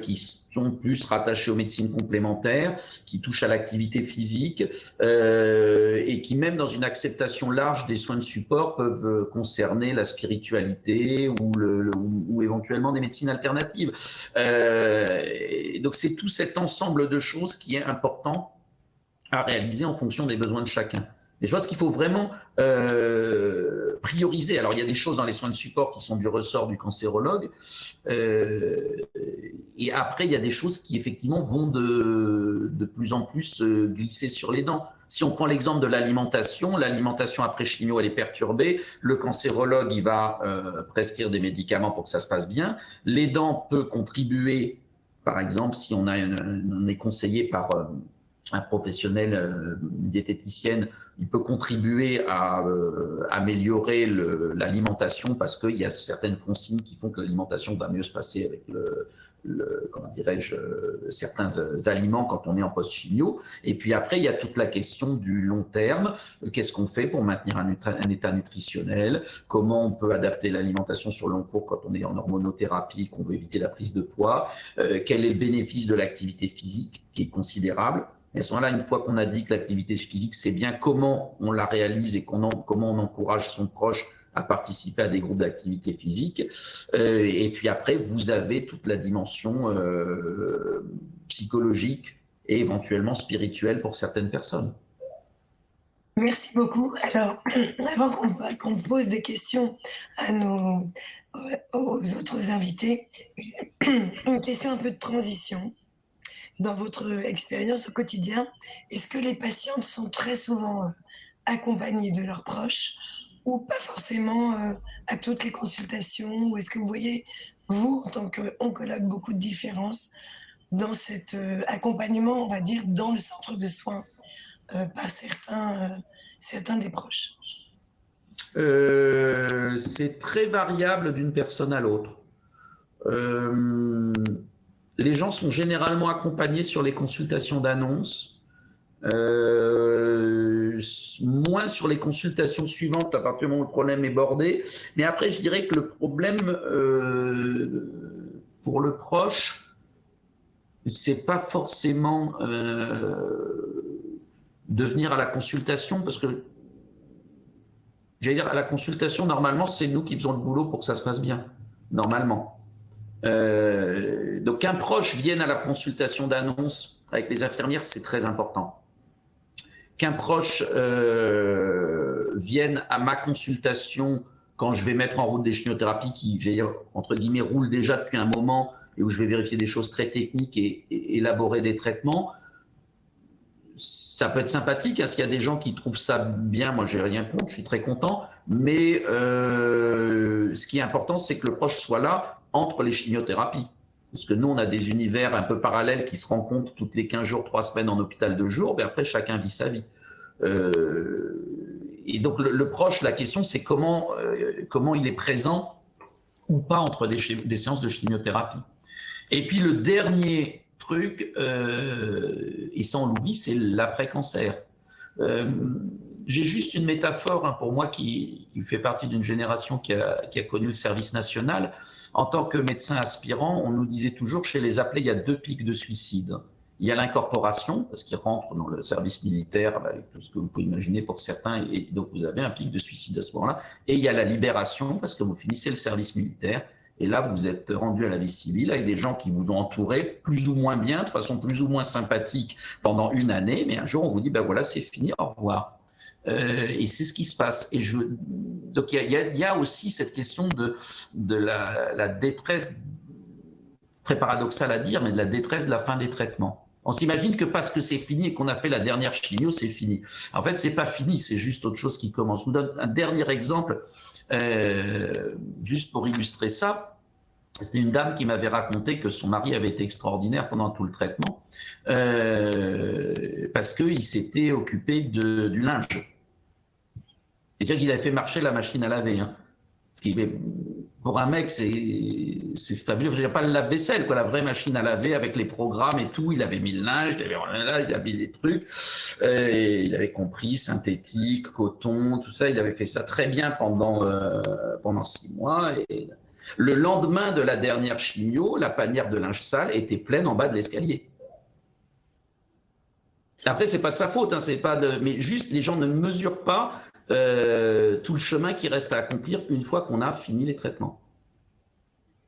qui sont plus rattachées aux médecines complémentaires, qui touchent à l'activité physique et qui, même dans une acceptation large des soins de support, peuvent concerner la spiritualité ou éventuellement des médecines alternatives. Donc c'est tout cet ensemble de choses qui est important à réaliser en fonction des besoins de chacun. Et je pense qu'il faut vraiment prioriser. Alors, il y a des choses dans les soins de support qui sont du ressort du cancérologue. et après, il y a des choses qui effectivement vont de plus en plus glisser sur les dents. Si on prend l'exemple de l'alimentation après chimio, elle est perturbée. Le cancérologue, il va prescrire des médicaments pour que ça se passe bien. L'aidant peut contribuer, par exemple, si on est conseillé par un professionnel, une diététicienne, il peut contribuer à améliorer l'alimentation parce qu'il y a certaines consignes qui font que l'alimentation va mieux se passer avec comment dirais-je, certains aliments quand on est en post-chimio. Et puis après, il y a toute la question du long terme. Qu'est-ce qu'on fait pour maintenir un état nutritionnel? Comment on peut adapter l'alimentation sur le long cours quand on est en hormonothérapie, qu'on veut éviter la prise de poids? Quel est le bénéfice de l'activité physique qui est considérable? Et à ce moment-là, une fois qu'on a dit que l'activité physique, c'est bien, comment on la réalise et comment on encourage son proche à participer à des groupes d'activité physique. Et puis après, vous avez toute la dimension psychologique et éventuellement spirituelle pour certaines personnes. Merci beaucoup. Alors, avant qu'on pose des questions aux autres invités, une question un peu de transition. Dans votre expérience au quotidien, est-ce que les patientes sont très souvent accompagnées de leurs proches ou pas forcément à toutes les consultations? Ou est-ce que vous voyez, vous, en tant qu'oncologue, beaucoup de différences dans cet accompagnement, on va dire, dans le centre de soins par certains des proches? C'est très variable d'une personne à l'autre. Les gens sont généralement accompagnés sur les consultations d'annonce, moins sur les consultations suivantes à partir du moment où le problème est bordé. Mais après, je dirais que le problème pour le proche, c'est pas forcément de venir à la consultation, parce que j'allais dire, à la consultation, normalement, c'est nous qui faisons le boulot pour que ça se passe bien, normalement. Donc qu'un proche vienne à la consultation d'annonce avec les infirmières, c'est très important. Qu'un proche vienne à ma consultation quand je vais mettre en route des chimiothérapies qui, j'allais dire, entre guillemets, roulent déjà depuis un moment et où je vais vérifier des choses très techniques et élaborer des traitements, ça peut être sympathique, parce qu'il y a des gens qui trouvent ça bien, moi j'ai rien contre, je suis très content, mais ce qui est important, c'est que le proche soit là entre les chimiothérapies. Parce que nous, on a des univers un peu parallèles qui se rencontrent toutes les 15 jours, 3 semaines en hôpital de jour, mais après, chacun vit sa vie. Et donc, le proche, la question, c'est comment il est présent ou pas entre des séances de chimiothérapie. Et puis, le dernier truc, et ça on l'oublie, c'est l'après-cancer. J'ai juste une métaphore pour moi qui fait partie d'une génération qui a connu le service national. En tant que médecin aspirant, on nous disait toujours, chez les appelés, il y a 2 pics de suicide. Il y a l'incorporation, parce qu'ils rentrent dans le service militaire, avec tout ce que vous pouvez imaginer pour certains, et donc vous avez un pic de suicide à ce moment-là. Et il y a la libération, parce que vous finissez le service militaire, et là, vous êtes rendu à la vie civile avec des gens qui vous ont entouré plus ou moins bien, de façon plus ou moins sympathique pendant une année, mais un jour, on vous dit, ben voilà, c'est fini, au revoir. Et c'est ce qui se passe. Et donc, il y a aussi cette question de la détresse, très paradoxal à dire, mais de la détresse de la fin des traitements. On s'imagine que parce que c'est fini et qu'on a fait la dernière chimio, c'est fini. En fait, c'est pas fini, c'est juste autre chose qui commence. Je vous donne un dernier exemple, juste pour illustrer ça. C'était une dame qui m'avait raconté que son mari avait été extraordinaire pendant tout le traitement, parce qu'il s'était occupé du linge. C'est-à-dire qu'il avait fait marcher la machine à laver. Hein. Ce qui, pour un mec, c'est fabuleux. Je ne veux pas le lave-vaisselle, quoi, la vraie machine à laver avec les programmes et tout. Il avait mis le linge, il avait des trucs. Il avait compris synthétique, coton, tout ça. Il avait fait ça très bien pendant 6 mois. Et le lendemain de la dernière chimio, la panière de linge sale était pleine en bas de l'escalier. Après, c'est pas de sa faute, hein, mais juste les gens ne mesurent pas tout le chemin qui reste à accomplir une fois qu'on a fini les traitements.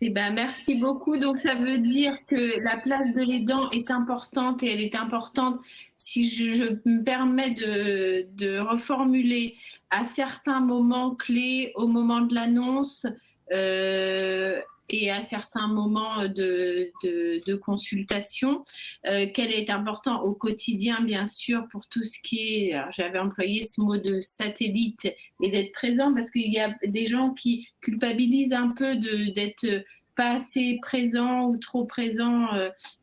Eh ben, merci beaucoup. Donc, ça veut dire que la place de l'aidant est importante et elle est importante, si je me permets de reformuler, à certains moments clés, au moment de l'annonce, et à certains moments de consultation, quel est important au quotidien, bien sûr, pour tout ce qui est, alors j'avais employé ce mot de satellite et d'être présent, parce qu'il y a des gens qui culpabilisent un peu d'être pas assez présent ou trop présent,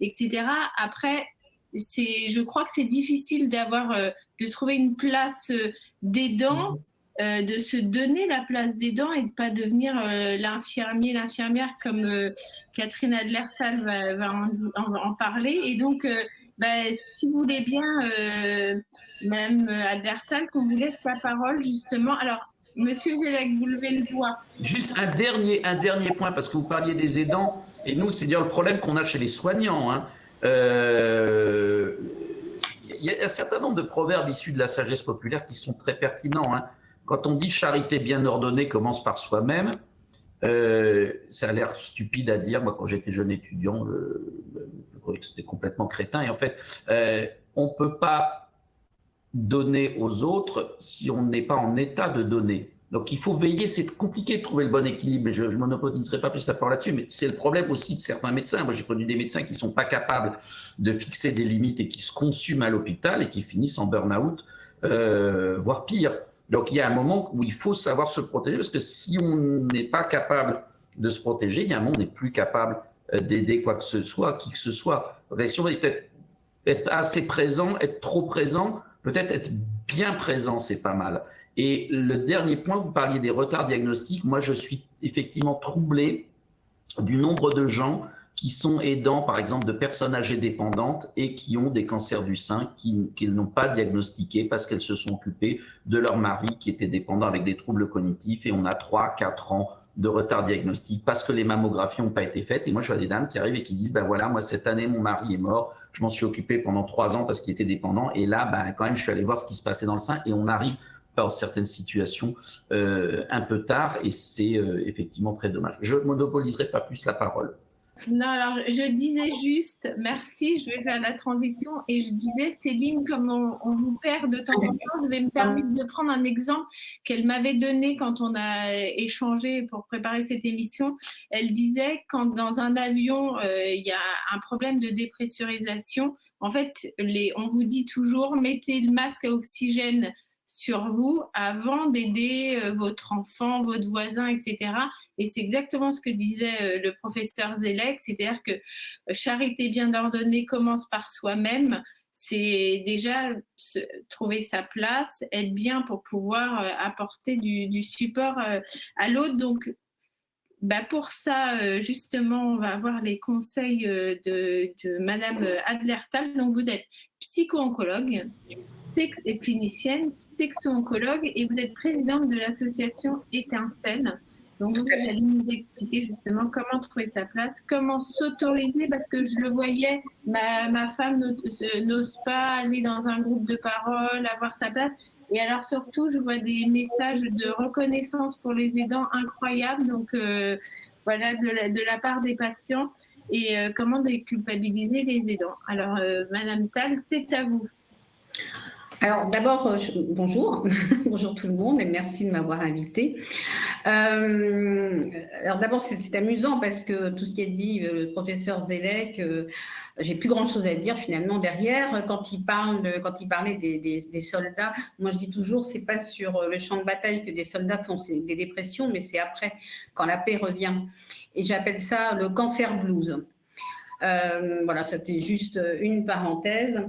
etc. Après, je crois que c'est difficile de trouver une place d'aidant, de se donner la place d'aidant et de ne pas devenir l'infirmière comme Catherine Adlertal va en parler. Et donc, si vous voulez bien, Madame Adlertal, qu'on vous laisse la parole justement. Alors, Monsieur Zelek, vous levez le doigt. Juste un dernier point, parce que vous parliez des aidants, et nous, c'est dire le problème qu'on a chez les soignants. Hein. Il y a un certain nombre de proverbes issus de la sagesse populaire qui sont très pertinents. Hein. Quand on dit charité bien ordonnée commence par soi-même, ça a l'air stupide à dire. Moi, quand j'étais jeune étudiant, je croyais que c'était complètement crétin. Et en fait, on ne peut pas donner aux autres si on n'est pas en état de donner. Donc il faut veiller, c'est compliqué de trouver le bon équilibre, mais je ne monopoliserai pas plus la parole là-dessus, mais c'est le problème aussi de certains médecins. Moi j'ai connu des médecins qui ne sont pas capables de fixer des limites et qui se consument à l'hôpital et qui finissent en burn-out, voire pire. Donc il y a un moment où il faut savoir se protéger, parce que si on n'est pas capable de se protéger, il y a un moment où on n'est plus capable d'aider quoi que ce soit, qui que ce soit. Si on veut peut-être être assez présent, être trop présent, peut-être être bien présent, c'est pas mal. Et le dernier point, vous parliez des retards diagnostiques. Moi, je suis effectivement troublé du nombre de gens qui sont aidants, par exemple, de personnes âgées dépendantes et qui ont des cancers du sein qu'ils n'ont pas diagnostiqués parce qu'elles se sont occupées de leur mari qui était dépendant avec des troubles cognitifs, et on a 3-4 ans de retard diagnostique parce que les mammographies n'ont pas été faites. Et moi, je vois des dames qui arrivent et qui disent, ben voilà, moi, cette année, mon mari est mort, je m'en suis occupé pendant 3 ans parce qu'il était dépendant, et là, quand même, je suis allé voir ce qui se passait dans le sein, et on arrive dans certaines situations un peu tard, et c'est effectivement très dommage. Je ne monopoliserai pas plus la parole. Non, alors je disais juste, merci, je vais faire la transition, et je disais, Céline, comme on vous perd de temps en temps, je vais me permettre de prendre un exemple qu'elle m'avait donné quand on a échangé pour préparer cette émission. Elle disait, quand dans un avion, il y a un problème de dépressurisation, en fait, on vous dit toujours, mettez le masque à oxygène sur vous avant d'aider votre enfant, votre voisin, etc. Et c'est exactement ce que disait le professeur Zelek, c'est-à-dire que charité bien ordonnée commence par soi-même. C'est déjà trouver sa place, être bien pour pouvoir apporter du support à l'autre. Donc, pour ça, justement, on va avoir les conseils de Madame Adlertal. Donc, vous êtes psycho-oncologue, clinicienne, sexo-oncologue, et vous êtes présidente de l'association Étincelle. Donc, vous allez nous expliquer justement comment trouver sa place, comment s'autoriser, parce que je le voyais, ma femme n'ose pas aller dans un groupe de parole, avoir sa place. Et alors surtout, je vois des messages de reconnaissance pour les aidants incroyables, donc voilà, de la part des patients, et comment déculpabiliser les aidants. Alors, Madame Tal, c'est à vous. Alors d'abord, bonjour, bonjour tout le monde, et merci de m'avoir invitée. Alors d'abord, c'est amusant parce que tout ce qui est dit, le professeur Zelek, j'ai plus grand chose à dire finalement derrière. Quand il parlait des soldats, moi je dis toujours, c'est pas sur le champ de bataille que des soldats font des dépressions, mais c'est après, quand la paix revient. Et j'appelle ça le cancer blues. Voilà, c'était juste une parenthèse.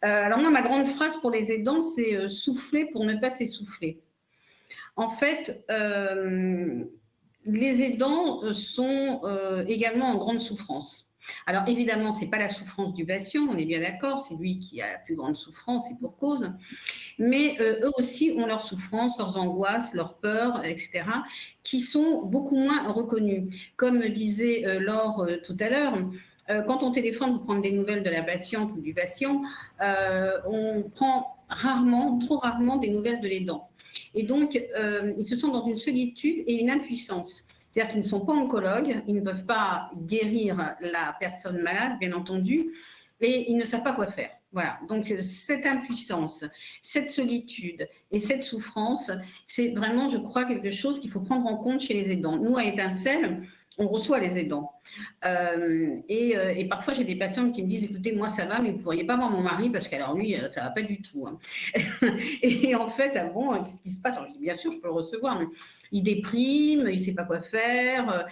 Alors moi, ma grande phrase pour les aidants, c'est souffler pour ne pas s'essouffler. En fait, les aidants sont également en grande souffrance. Alors évidemment, ce n'est pas la souffrance du patient, on est bien d'accord, c'est lui qui a la plus grande souffrance et pour cause, mais eux aussi ont leurs souffrances, leurs angoisses, leurs peurs, etc., qui sont beaucoup moins reconnues. Comme disait Laure tout à l'heure, quand on téléphone pour prendre des nouvelles de la patiente ou du patient, on prend trop rarement des nouvelles de l'aidant. Et donc, ils se sentent dans une solitude et une impuissance. C'est-à-dire qu'ils ne sont pas oncologues, ils ne peuvent pas guérir la personne malade, bien entendu, et ils ne savent pas quoi faire. Voilà, donc cette impuissance, cette solitude et cette souffrance, c'est vraiment, je crois, quelque chose qu'il faut prendre en compte chez les aidants. Nous, à Étincelle, on reçoit les aidants. Et parfois, j'ai des patientes qui me disent, écoutez, moi, ça va, mais vous ne pourriez pas voir mon mari parce qu'alors lui, ça ne va pas du tout. Hein. Et en fait, ah bon, qu'est-ce qui se passe? Alors, je dis, bien sûr, je peux le recevoir, mais il déprime, il ne sait pas quoi faire.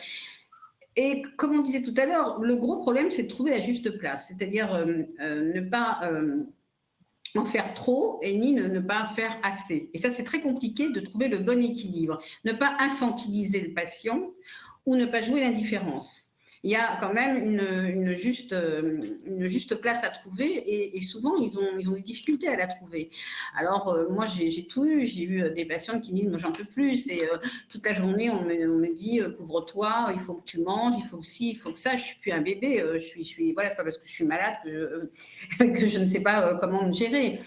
Et comme on disait tout à l'heure, le gros problème, c'est de trouver la juste place, c'est-à-dire ne pas en faire trop et ni ne pas faire assez. Et ça, c'est très compliqué de trouver le bon équilibre. Ne pas infantiliser le patient ou ne pas jouer l'indifférence. Il y a quand même une juste place à trouver et souvent, ils ont des difficultés à la trouver. Alors, moi, j'ai tout eu. J'ai eu des patientes qui me disent, moi, j'en peux plus. Et toute la journée, on me dit, couvre-toi, il faut que tu manges, il faut que ci, il faut que ça. Je ne suis plus un bébé. Voilà, c'est pas parce que je suis malade que je ne sais pas comment me gérer.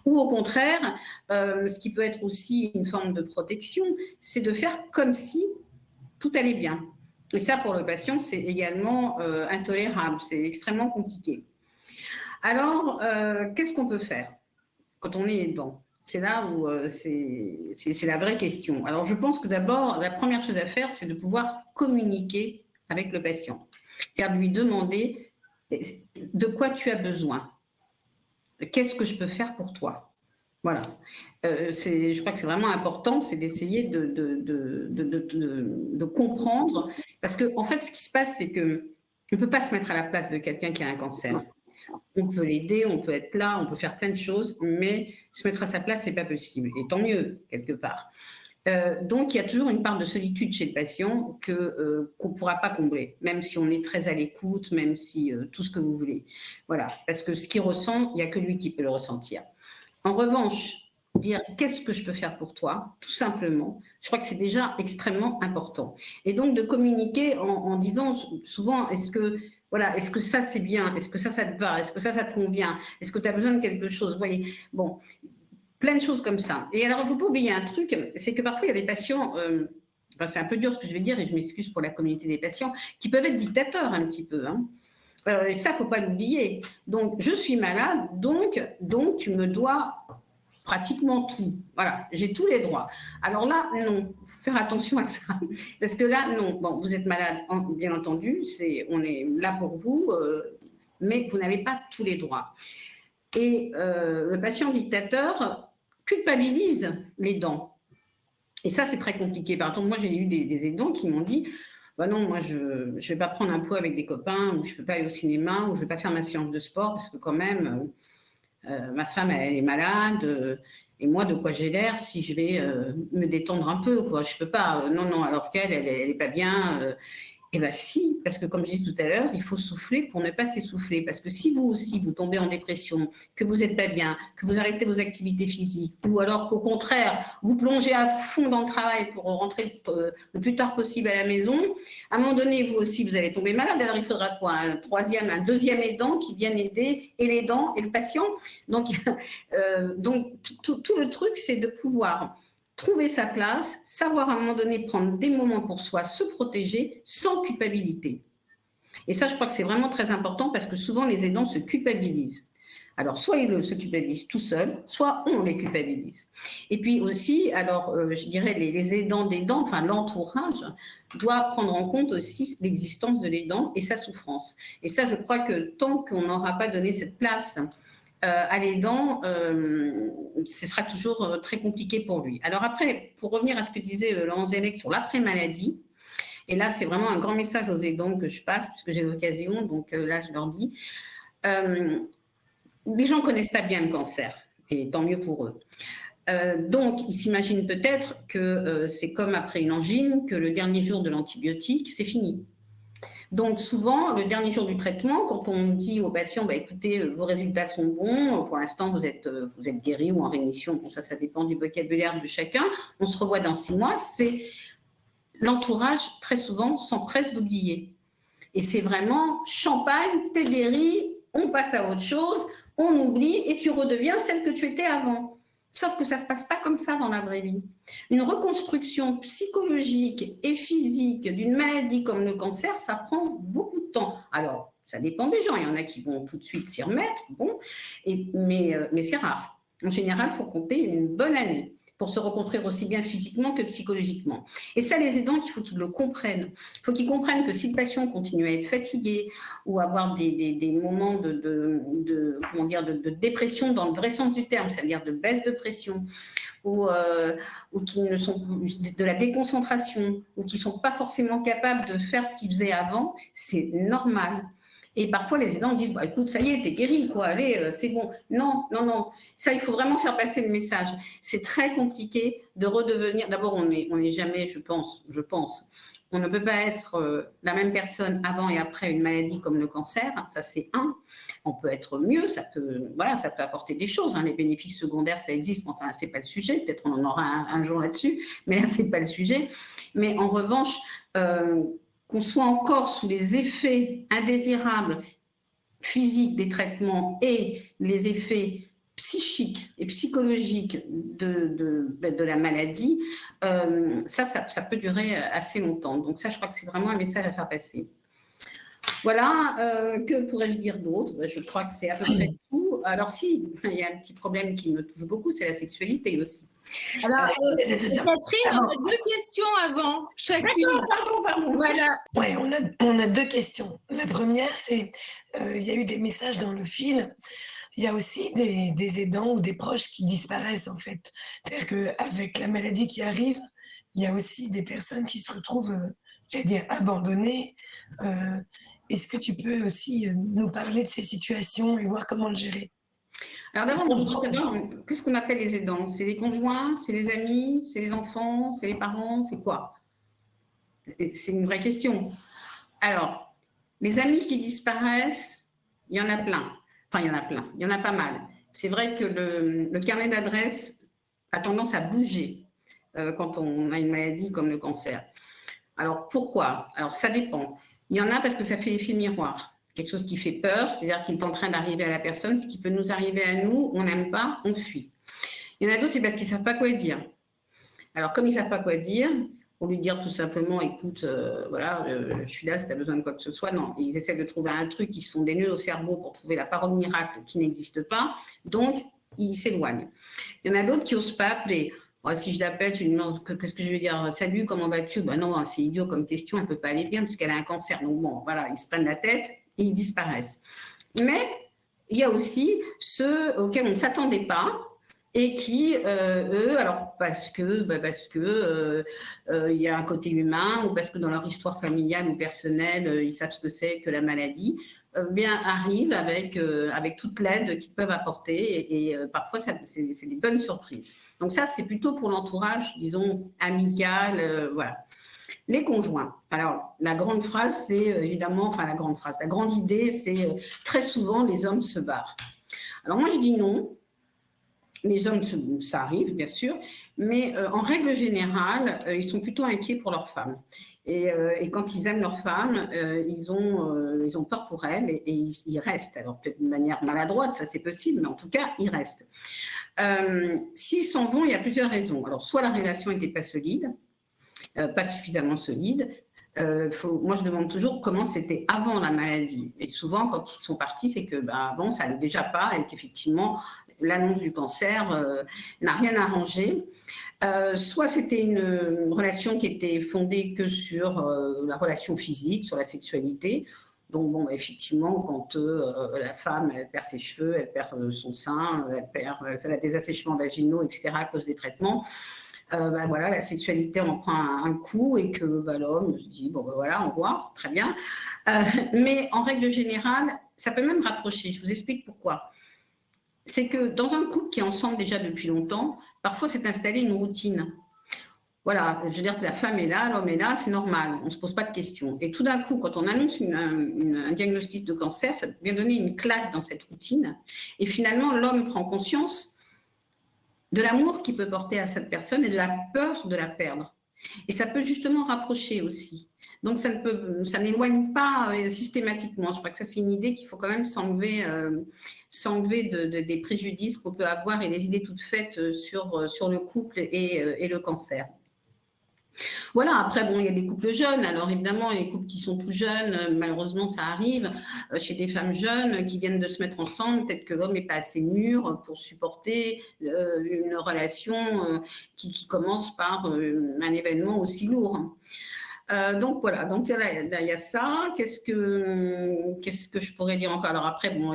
Ou au contraire, ce qui peut être aussi une forme de protection, c'est de faire comme si tout allait bien. Et ça, pour le patient, c'est également intolérable, c'est extrêmement compliqué. Alors, qu'est-ce qu'on peut faire quand on est aidant? C'est là où c'est la vraie question. Alors, je pense que d'abord, la première chose à faire, c'est de pouvoir communiquer avec le patient. C'est-à-dire lui demander de quoi tu as besoin. Qu'est-ce que je peux faire pour toi? Voilà. Je crois que c'est vraiment important, c'est d'essayer de comprendre, parce que en fait, ce qui se passe, c'est que on ne peut pas se mettre à la place de quelqu'un qui a un cancer. On peut l'aider, on peut être là, on peut faire plein de choses, mais se mettre à sa place, c'est pas possible. Et tant mieux, quelque part. Donc, il y a toujours une part de solitude chez le patient qu'on ne pourra pas combler, même si on est très à l'écoute, même si tout ce que vous voulez. Voilà, parce que ce qu'il ressent, il n'y a que lui qui peut le ressentir. En revanche, dire qu'est-ce que je peux faire pour toi, tout simplement, je crois que c'est déjà extrêmement important. Et donc de communiquer en disant souvent, est-ce que ça c'est bien, est-ce que ça te va, est-ce que ça te convient, est-ce que tu as besoin de quelque chose, vous voyez, bon, plein de choses comme ça. Et alors, il ne faut pas oublier un truc, c'est que parfois il y a des patients, c'est un peu dur ce que je vais dire et je m'excuse pour la communauté des patients, qui peuvent être dictateurs un petit peu, hein. Et ça, il ne faut pas l'oublier. Donc, je suis malade, donc tu me dois pratiquement tout. Voilà, j'ai tous les droits. Alors là, non, il faut faire attention à ça. Parce que là, non, bon, vous êtes malade, bien entendu, on est là pour vous, mais vous n'avez pas tous les droits. Et le patient dictateur culpabilise l'aidant. Et ça, c'est très compliqué. Par exemple, moi, j'ai eu des aidants qui m'ont dit, bah non, moi, je ne vais pas prendre un pot avec des copains, ou je ne peux pas aller au cinéma, ou je ne vais pas faire ma séance de sport, parce que quand même, ma femme, elle est malade, et moi, de quoi j'ai l'air si je vais me détendre un peu, quoi. Je ne peux pas. Non, alors qu'elle, elle n'est pas bien. Eh bien si, parce que comme je disais tout à l'heure, il faut souffler pour ne pas s'essouffler. Parce que si vous aussi, vous tombez en dépression, que vous n'êtes pas bien, que vous arrêtez vos activités physiques, ou alors qu'au contraire, vous plongez à fond dans le travail pour rentrer le plus tard possible à la maison, à un moment donné, vous aussi, vous allez tomber malade. Alors il faudra quoi? Un deuxième aidant qui vienne aider et l'aidant et le patient. Donc tout le truc, c'est de pouvoir trouver sa place, savoir à un moment donné prendre des moments pour soi, se protéger sans culpabilité. Et ça, je crois que c'est vraiment très important parce que souvent les aidants se culpabilisent. Alors, soit ils se culpabilisent tout seuls, soit on les culpabilise. Et puis aussi, alors, je dirais, les aidants d'aidants, enfin l'entourage, doit prendre en compte aussi l'existence de l'aidant et sa souffrance. Et ça, je crois que tant qu'on n'aura pas donné cette place à l'aidant, ce sera toujours très compliqué pour lui. Alors après, pour revenir à ce que disait Laurent Zellec sur l'après-maladie, et là, c'est vraiment un grand message aux aidants que je passe, puisque j'ai l'occasion, donc là, je leur dis, les gens ne connaissent pas bien le cancer, et tant mieux pour eux. Donc, ils s'imaginent peut-être que c'est comme après une angine, que le dernier jour de l'antibiotique, c'est fini. Donc souvent, le dernier jour du traitement, quand on dit aux patients, bah, écoutez, vos résultats sont bons, pour l'instant vous êtes guéri ou en rémission, bon, ça dépend du vocabulaire de chacun, on se revoit dans 6 mois, c'est l'entourage très souvent s'empresse d'oublier. Et c'est vraiment champagne, t'es guéri, on passe à autre chose, on oublie et tu redeviens celle que tu étais avant. Sauf que ça ne se passe pas comme ça dans la vraie vie. Une reconstruction psychologique et physique d'une maladie comme le cancer, ça prend beaucoup de temps. Alors, ça dépend des gens. Il y en a qui vont tout de suite s'y remettre, bon, mais c'est rare. En général, il faut compter une bonne année pour se reconstruire aussi bien physiquement que psychologiquement. Et ça, les aidants, il faut qu'ils le comprennent. Il faut qu'ils comprennent que si le patient continue à être fatigué ou avoir des moments de dépression dans le vrai sens du terme, c'est-à-dire de baisse de pression, ou qui ne sont de la déconcentration, ou qui ne sont pas forcément capables de faire ce qu'ils faisaient avant, c'est normal. Et parfois, les aidants disent bah, « écoute, ça y est, t'es guéri, quoi, allez, c'est bon ». Non, non, non. Ça, il faut vraiment faire passer le message. C'est très compliqué de redevenir… D'abord, on n'est jamais, je pense, on ne peut pas être la même personne avant et après une maladie comme le cancer. Ça, c'est un. On peut être mieux, ça peut apporter des choses. Hein. Les bénéfices secondaires, ça existe. Enfin, ce n'est pas le sujet. Peut-être on en aura un jour là-dessus. Mais là, ce n'est pas le sujet. Mais en revanche… qu'on soit encore sous les effets indésirables physiques des traitements et les effets psychiques et psychologiques de la maladie, ça peut durer assez longtemps. Donc ça, je crois que c'est vraiment un message à faire passer. Voilà, que pourrais-je dire d'autre? Je crois que c'est à peu près tout. Alors si, il y a un petit problème qui me touche beaucoup, c'est la sexualité aussi. Alors, Catherine, on a deux questions avant, chacune. Pardon. Voilà. Ouais, on a deux questions. La première, c'est, il y a eu des messages dans le fil. Il y a aussi des aidants ou des proches qui disparaissent, en fait. C'est-à-dire qu'avec la maladie qui arrive, il y a aussi des personnes qui se retrouvent, j'allais dire, abandonnées. Est-ce que tu peux aussi nous parler de ces situations et voir comment le gérer? Alors d'abord, je voudrais savoir, qu'est-ce qu'on appelle les aidants? C'est les conjoints, c'est les amis, c'est les enfants, c'est les parents, c'est quoi? C'est une vraie question. Alors, les amis qui disparaissent, il y en a plein. Enfin, il y en a plein, il y en a pas mal. C'est vrai que le carnet d'adresses a tendance à bouger quand on a une maladie comme le cancer. Alors, pourquoi? Alors, ça dépend. Il y en a parce que ça fait effet miroir. Quelque chose qui fait peur, c'est-à-dire qu'il est en train d'arriver à la personne, ce qui peut nous arriver à nous, on n'aime pas, on fuit. Il y en a d'autres, c'est parce qu'ils ne savent pas quoi dire. Alors, comme ils ne savent pas quoi dire, au lieu de dire tout simplement, écoute, voilà, je suis là si tu as besoin de quoi que ce soit, non, ils essaient de trouver un truc, ils se font des nœuds au cerveau pour trouver la parole miracle qui n'existe pas, donc ils s'éloignent. Il y en a d'autres qui n'osent pas appeler. Bon, si je l'appelle, je lui demande qu'est-ce que je veux dire, salut, comment vas-tu? Ben non, c'est idiot comme question, elle ne peut pas aller bien puisqu'elle a un cancer. Donc bon, voilà, ils se prennent la tête et ils disparaissent. Mais il y a aussi ceux auxquels on ne s'attendait pas et qui, eux, alors parce que il y a un côté humain ou parce que dans leur histoire familiale ou personnelle, ils savent ce que c'est que la maladie, bien arrivent avec toute l'aide qu'ils peuvent apporter et parfois c'est des bonnes surprises. Donc ça, c'est plutôt pour l'entourage, disons, amical, voilà. Les conjoints. Alors, la grande phrase, c'est évidemment, enfin la grande idée, c'est très souvent les hommes se barrent. Alors moi, je dis non. Les hommes, ça arrive, bien sûr, mais en règle générale, ils sont plutôt inquiets pour leurs femmes. Et quand ils aiment leur femme, ils ont peur pour elle et ils restent. Alors peut-être d'une manière maladroite, ça c'est possible, mais en tout cas, ils restent. S'ils s'en vont, il y a plusieurs raisons. Alors soit la relation n'était pas solide, pas suffisamment solide. Moi, je demande toujours comment c'était avant la maladie. Et souvent, quand ils sont partis, c'est que avant, ça n'allait déjà pas et qu'effectivement, l'annonce du cancer n'a rien arrangé. Soit c'était une relation qui était fondée que sur la relation physique, sur la sexualité. Donc, bon, effectivement, quand la femme, elle perd ses cheveux, elle perd son sein, elle fait des assèchements vaginaux, etc., à cause des traitements, voilà, la sexualité en prend un coup et que l'homme se dit, bon, voilà, au revoir, très bien. Mais en règle générale, ça peut même rapprocher. Je vous explique pourquoi. C'est que dans un couple qui est ensemble déjà depuis longtemps, parfois c'est installé une routine. Voilà, je veux dire que la femme est là, l'homme est là, c'est normal, on ne se pose pas de questions. Et tout d'un coup, quand on annonce un diagnostic de cancer, ça vient donner une claque dans cette routine. Et finalement, l'homme prend conscience de l'amour qu'il peut porter à cette personne et de la peur de la perdre. Et ça peut justement rapprocher aussi. Donc, ça n'éloigne pas systématiquement. Je crois que ça, c'est une idée qu'il faut quand même s'enlever des préjudices qu'on peut avoir et des idées toutes faites sur le couple et le cancer. Voilà, après, bon, il y a des couples jeunes. Alors, évidemment, les couples qui sont tout jeunes, malheureusement, ça arrive chez des femmes jeunes qui viennent de se mettre ensemble. Peut-être que l'homme n'est pas assez mûr pour supporter une relation qui commence par un événement aussi lourd. Donc voilà, donc il y a ça. Qu'est-ce que je pourrais dire encore? Alors après, bon,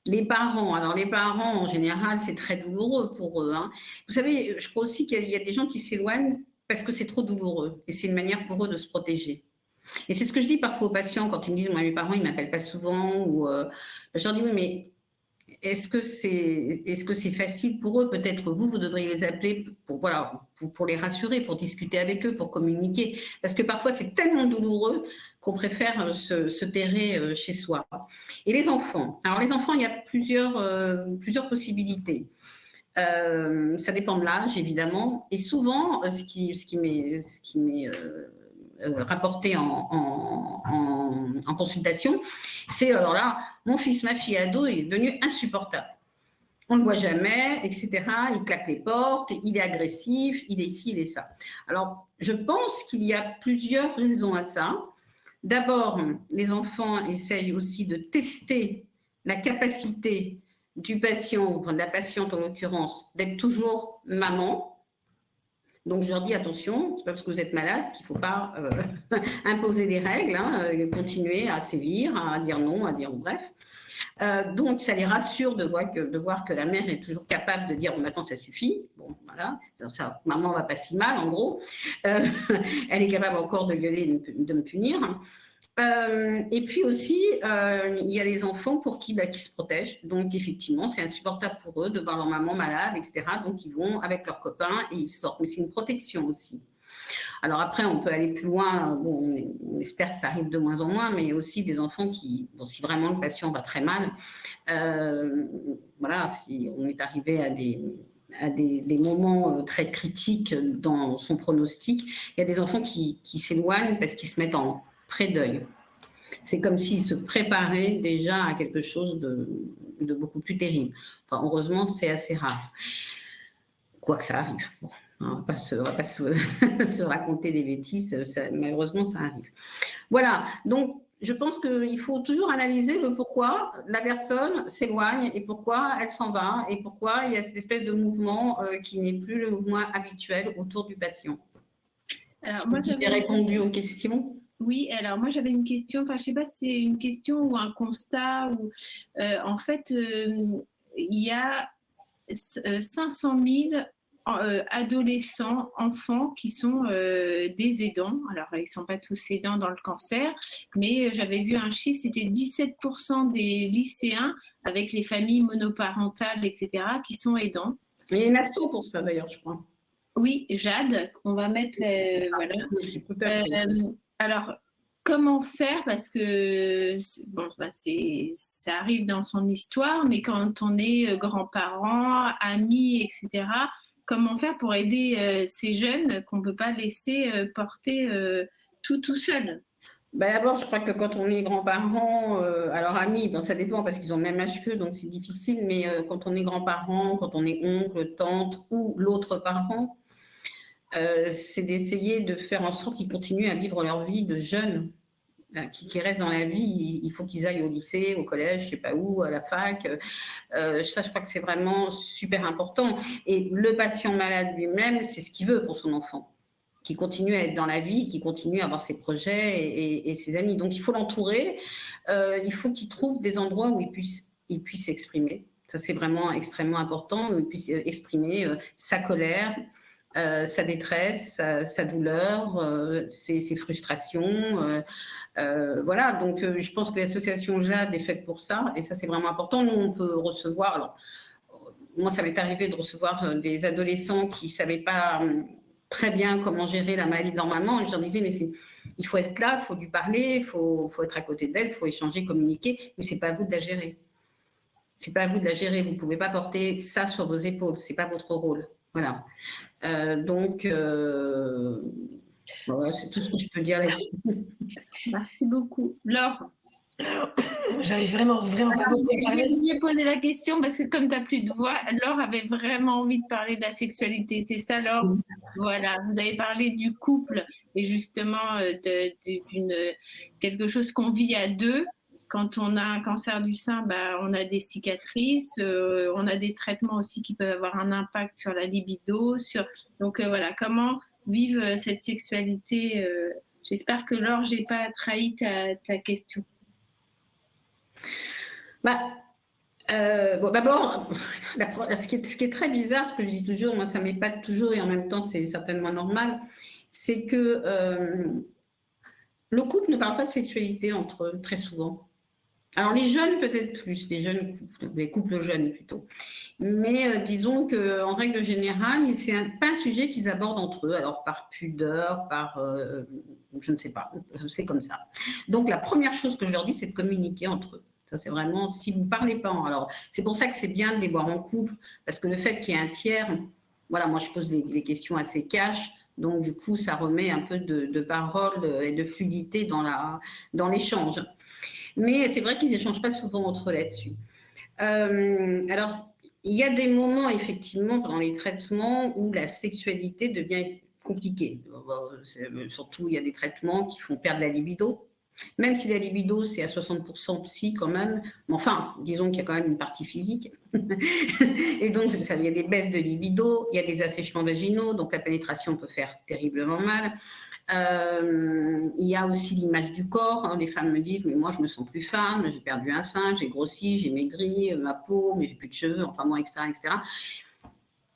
les parents, en général, c'est très douloureux pour eux. Hein. Vous savez, je crois aussi qu'il y a des gens qui s'éloignent parce que c'est trop douloureux et c'est une manière pour eux de se protéger. Et c'est ce que je dis parfois aux patients quand ils me disent, moi, mes parents, ils ne m'appellent pas souvent, ou je leur dis, oui, mais est-ce que c'est facile pour eux? Peut-être vous devriez les appeler pour les rassurer, pour discuter avec eux, pour communiquer. Parce que parfois, c'est tellement douloureux qu'on préfère se terrer chez soi. Et les enfants. Alors, les enfants, il y a plusieurs possibilités. Ça dépend de l'âge, évidemment. Et souvent, ce qui m'est rapporté en consultation, c'est alors là, mon fils, ma fille ado, il est devenu insupportable. On ne le voit jamais, etc. Il claque les portes, il est agressif, il est ci, il est ça. Alors, je pense qu'il y a plusieurs raisons à ça. D'abord, les enfants essayent aussi de tester la capacité du patient, enfin de la patiente en l'occurrence, d'être toujours maman. Donc, je leur dis attention, c'est pas parce que vous êtes malade qu'il ne faut pas imposer des règles, hein, continuer à sévir, à dire non, à dire bref. Donc, ça les rassure de voir que la mère est toujours capable de dire maintenant ça suffit. Bon, voilà, ça, maman va pas si mal en gros. Elle est capable encore de gueuler, de me punir. Et puis aussi, il y a les enfants pour qui se protègent. Donc, effectivement, c'est insupportable pour eux de voir leur maman malade, etc. Donc, ils vont avec leurs copains et ils sortent. Mais c'est une protection aussi. Alors après, on peut aller plus loin. Bon, on espère que ça arrive de moins en moins, mais il y a aussi des enfants qui, bon, si vraiment le patient va très mal, voilà, si on est arrivé à des moments très critiques dans son pronostic, il y a des enfants qui s'éloignent parce qu'ils se mettent en pré-deuil. C'est comme s'ils se préparaient déjà à quelque chose de beaucoup plus terrible. Enfin, heureusement, c'est assez rare. Quoi que ça arrive. Bon, on ne va pas se raconter des bêtises, malheureusement, ça arrive. Voilà, donc je pense qu'il faut toujours analyser le pourquoi la personne s'éloigne et pourquoi elle s'en va et pourquoi il y a cette espèce de mouvement qui n'est plus le mouvement habituel autour du patient. Alors, moi, j'ai répondu aux questions. Oui, alors moi j'avais une question, enfin je ne sais pas si c'est une question ou un constat, ou en fait il y a 500 000 adolescents, enfants qui sont des aidants. Alors ils ne sont pas tous aidants dans le cancer, mais j'avais vu un chiffre, c'était 17% des lycéens avec les familles monoparentales, etc., qui sont aidants. Il y a une asso pour ça d'ailleurs, je crois. Oui, Jade, on va mettre voilà. Tout à fait. Alors, comment faire? Parce que bon, ça arrive dans son histoire, mais quand on est grands-parents, amis, etc., comment faire pour aider ces jeunes qu'on ne peut pas laisser porter tout seul? D'abord, je crois que quand on est grands-parents, alors amis, bon, ça dépend parce qu'ils ont le même âge qu'eux, donc c'est difficile, mais quand on est grands-parents, quand on est oncle, tante ou l'autre parent, c'est d'essayer de faire en sorte qu'ils continuent à vivre leur vie de jeunes, qui restent dans la vie. Il faut qu'ils aillent au lycée, au collège, je ne sais pas où, à la fac. Ça, je crois que c'est vraiment super important. Et le patient malade lui-même, c'est ce qu'il veut pour son enfant, qui continue à être dans la vie, qui continue à avoir ses projets et ses amis. Donc, il faut l'entourer. Il faut qu'il trouve des endroits où il puisse s'exprimer. Ça, c'est vraiment extrêmement important, où il puisse exprimer sa colère, sa détresse, sa douleur, ses frustrations. Voilà, donc je pense que l'association JAD est faite pour ça, et ça c'est vraiment important. Nous, on peut recevoir, alors moi ça m'est arrivé de recevoir des adolescents qui ne savaient pas très bien comment gérer la maladie de leur maman, et je leur disais, mais il faut être là, il faut lui parler, il faut être à côté d'elle, il faut échanger, communiquer, mais ce n'est pas à vous de la gérer. C'est pas à vous de la gérer, vous ne pouvez pas porter ça sur vos épaules, ce n'est pas votre rôle. Voilà. Donc, voilà, c'est tout ce que je peux dire là-dessus. Merci beaucoup. Laure, J'avais vraiment pas beaucoup parlé. je lui ai posé la question parce que comme tu n'as plus de voix, Laure avait vraiment envie de parler de la sexualité. C'est ça, Laure? Voilà, vous avez parlé du couple et justement d'une quelque chose qu'on vit à deux. Quand on a un cancer du sein, bah, on a des cicatrices, on a des traitements aussi qui peuvent avoir un impact sur la libido. Donc voilà, comment vivre cette sexualité J'espère que Laure, je n'ai pas trahi ta question. Bah, bon, d'abord, ce qui est très bizarre, ce que je dis toujours, moi ça m'épate toujours et en même temps c'est certainement normal, c'est que le couple ne parle pas de sexualité entre eux très souvent. Alors les jeunes peut-être plus, les couples jeunes plutôt. Mais disons qu'en règle générale, c'est pas un sujet qu'ils abordent entre eux, alors par pudeur, par je ne sais pas, c'est comme ça. Donc la première chose que je leur dis, c'est de communiquer entre eux. Ça, c'est vraiment, si vous ne parlez pas, alors c'est pour ça que c'est bien de les voir en couple, parce que le fait qu'il y ait un tiers, voilà, moi je pose les questions assez cash, donc du coup ça remet un peu de parole et de fluidité dans l'échange. Mais c'est vrai qu'ils n'échangent pas souvent entre eux là-dessus. Alors, il y a des moments, effectivement, pendant les traitements où la sexualité devient compliquée. Surtout, il y a des traitements qui font perdre la libido. Même si la libido, c'est à 60% psy quand même. Mais enfin, disons qu'il y a quand même une partie physique. Et donc, il y a des baisses de libido, il y a des assèchements vaginaux, donc la pénétration peut faire terriblement mal. Il y a aussi l'image du corps, hein. Les femmes me disent mais moi je me sens plus femme, j'ai perdu un sein, j'ai grossi, j'ai maigri, ma peau, mais j'ai plus de cheveux, enfin moi, etc.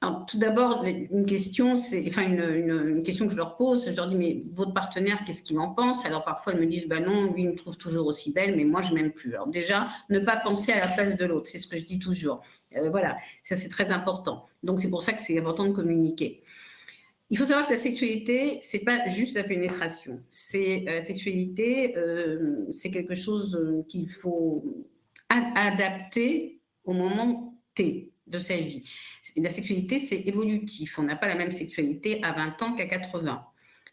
Alors, tout d'abord, une question, une question que je leur pose, je leur dis mais votre partenaire, qu'est-ce qu'il en pense? Alors parfois elles me disent bah non, lui il me trouve toujours aussi belle, mais moi je m'aime plus. Alors déjà, ne pas penser à la place de l'autre, c'est ce que je dis toujours. Voilà, ça c'est très important. Donc c'est pour ça que c'est important de communiquer. Il faut savoir que la sexualité, c'est pas juste la pénétration. La sexualité, c'est quelque chose qu'il faut adapter au moment T de sa vie. La sexualité, c'est évolutif. On n'a pas la même sexualité à 20 ans qu'à 80.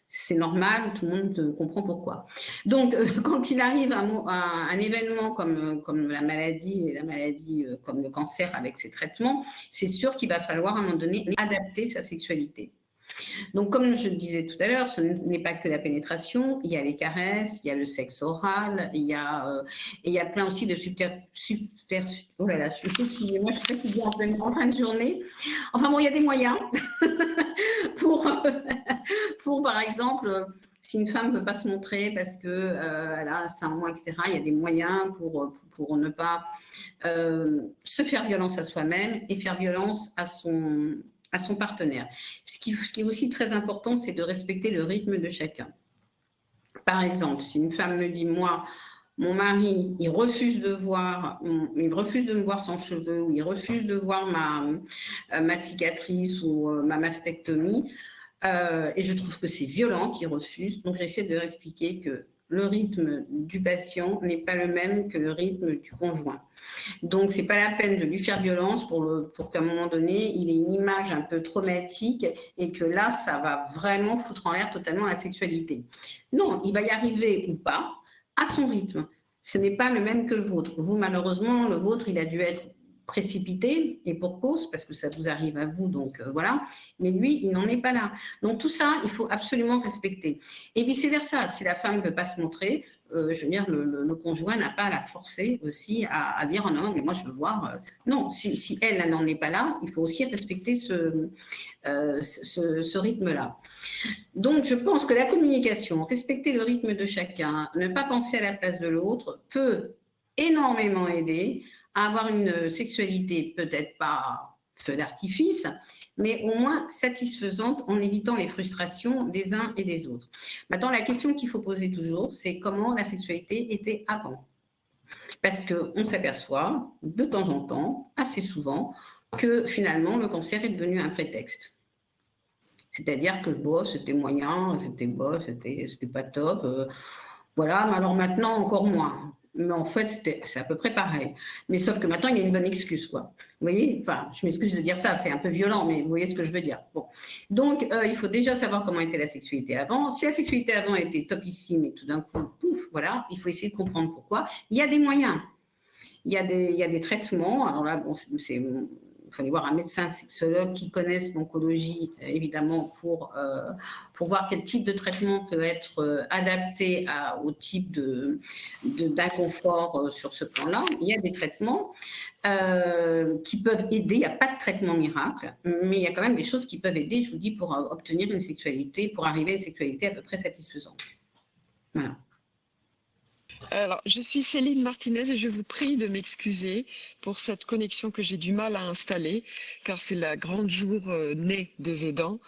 C'est normal, tout le monde comprend pourquoi. Donc, quand il arrive à un événement comme la maladie comme le cancer avec ses traitements, c'est sûr qu'il va falloir à un moment donné adapter sa sexualité. Donc, comme je le disais tout à l'heure, ce n'est pas que la pénétration, il y a les caresses, il y a le sexe oral, il y a plein aussi de oh là là, excusez-moi, je suis fatiguée en fin de journée. Enfin bon, il y a des moyens pour par exemple, si une femme ne veut pas se montrer parce qu'elle a 5 mois, etc., il y a des moyens pour ne pas se faire violence à soi-même et faire violence à son partenaire. Ce qui est aussi très important, c'est de respecter le rythme de chacun. Par exemple, si une femme me dit, moi, mon mari, il refuse de me voir sans cheveux, ou il refuse de voir ma cicatrice ou ma mastectomie, et je trouve que c'est violent qu'il refuse. Donc, j'essaie de leur expliquer que le rythme du patient n'est pas le même que le rythme du conjoint. Donc, ce n'est pas la peine de lui faire violence pour qu'à un moment donné, il ait une image un peu traumatique et que là, ça va vraiment foutre en l'air totalement la sexualité. Non, il va y arriver ou pas à son rythme. Ce n'est pas le même que le vôtre. Vous, malheureusement, le vôtre, il a dû être précipité et pour cause, parce que ça vous arrive à vous, donc voilà. Mais lui, il n'en est pas là. Donc tout ça, il faut absolument respecter. Et vice-versa, si la femme ne veut pas se montrer, je veux dire, le conjoint n'a pas à la forcer aussi à dire oh non, mais moi je veux voir. Non, si elle n'en est pas là, il faut aussi respecter ce rythme-là. Donc je pense que la communication, respecter le rythme de chacun, ne pas penser à la place de l'autre, peut énormément aider à avoir une sexualité peut-être pas feu d'artifice, mais au moins satisfaisante en évitant les frustrations des uns et des autres. Maintenant, la question qu'il faut poser toujours, c'est comment la sexualité était avant. Parce qu'on s'aperçoit de temps en temps, assez souvent, que finalement le cancer est devenu un prétexte. C'est-à-dire que c'était moyen, c'était pas top. Voilà, mais alors maintenant encore moins. Mais en fait, c'est à peu près pareil. Mais sauf que maintenant, il y a une bonne excuse, quoi. Vous voyez? Enfin, je m'excuse de dire ça, c'est un peu violent, mais vous voyez ce que je veux dire. Bon. Donc, il faut déjà savoir comment était la sexualité avant. Si la sexualité avant était topissime et tout d'un coup, pouf, voilà, il faut essayer de comprendre pourquoi. Il y a des moyens. Il y a des traitements. Alors là, bon, il fallait voir un médecin sexologue qui connaisse l'oncologie, évidemment, pour voir quel type de traitement peut être adapté au type d'inconfort sur ce plan-là. Il y a des traitements qui peuvent aider. Il n'y a pas de traitement miracle, mais il y a quand même des choses qui peuvent aider, je vous dis, pour obtenir une sexualité, pour arriver à une sexualité à peu près satisfaisante. Voilà. Alors, je suis Céline Martinez et je vous prie de m'excuser pour cette connexion que j'ai du mal à installer, car c'est la grande journée des aidants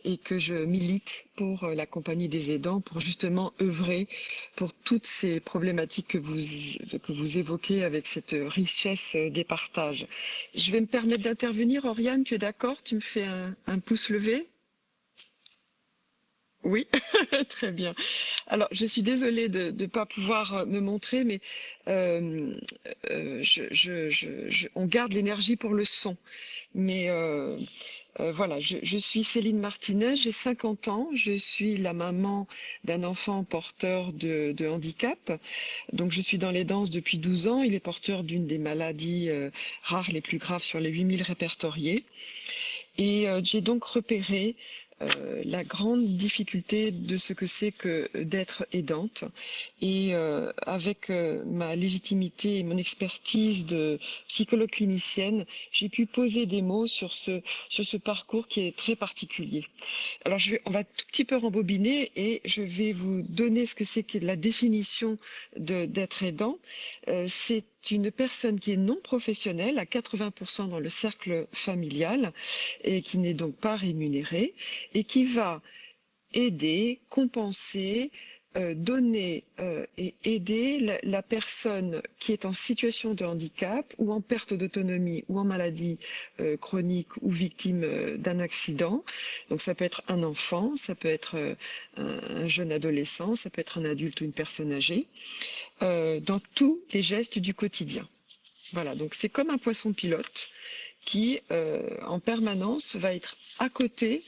et que je milite pour la compagnie des aidants pour justement œuvrer pour toutes ces problématiques que vous évoquez avec cette richesse des partages. Je vais me permettre d'intervenir. Oriane, tu es d'accord? Tu me fais un pouce levé? Oui, très bien. Alors, je suis désolée de ne pas pouvoir me montrer, mais on garde l'énergie pour le son. Mais voilà, je suis Céline Martinez, j'ai 50 ans, je suis la maman d'un enfant porteur de handicap. Donc, je suis dans les danses depuis 12 ans. Il est porteur d'une des maladies rares les plus graves sur les 8000 répertoriées. Et j'ai donc repéré la grande difficulté de ce que c'est que d'être aidante. Et avec ma légitimité et mon expertise de psychologue clinicienne, j'ai pu poser des mots sur ce parcours qui est très particulier. Alors on va tout petit peu rembobiner et je vais vous donner ce que c'est que la définition d'être aidant. C'est une personne qui est non professionnelle à 80% dans le cercle familial et qui n'est donc pas rémunérée et qui va aider, compenser, donner et aider la personne qui est en situation de handicap ou en perte d'autonomie ou en maladie chronique ou victime d'un accident. Donc ça peut être un enfant, ça peut être un jeune adolescent, ça peut être un adulte ou une personne âgée, dans tous les gestes du quotidien. Voilà, donc c'est comme un poisson pilote qui, en permanence, va être à côté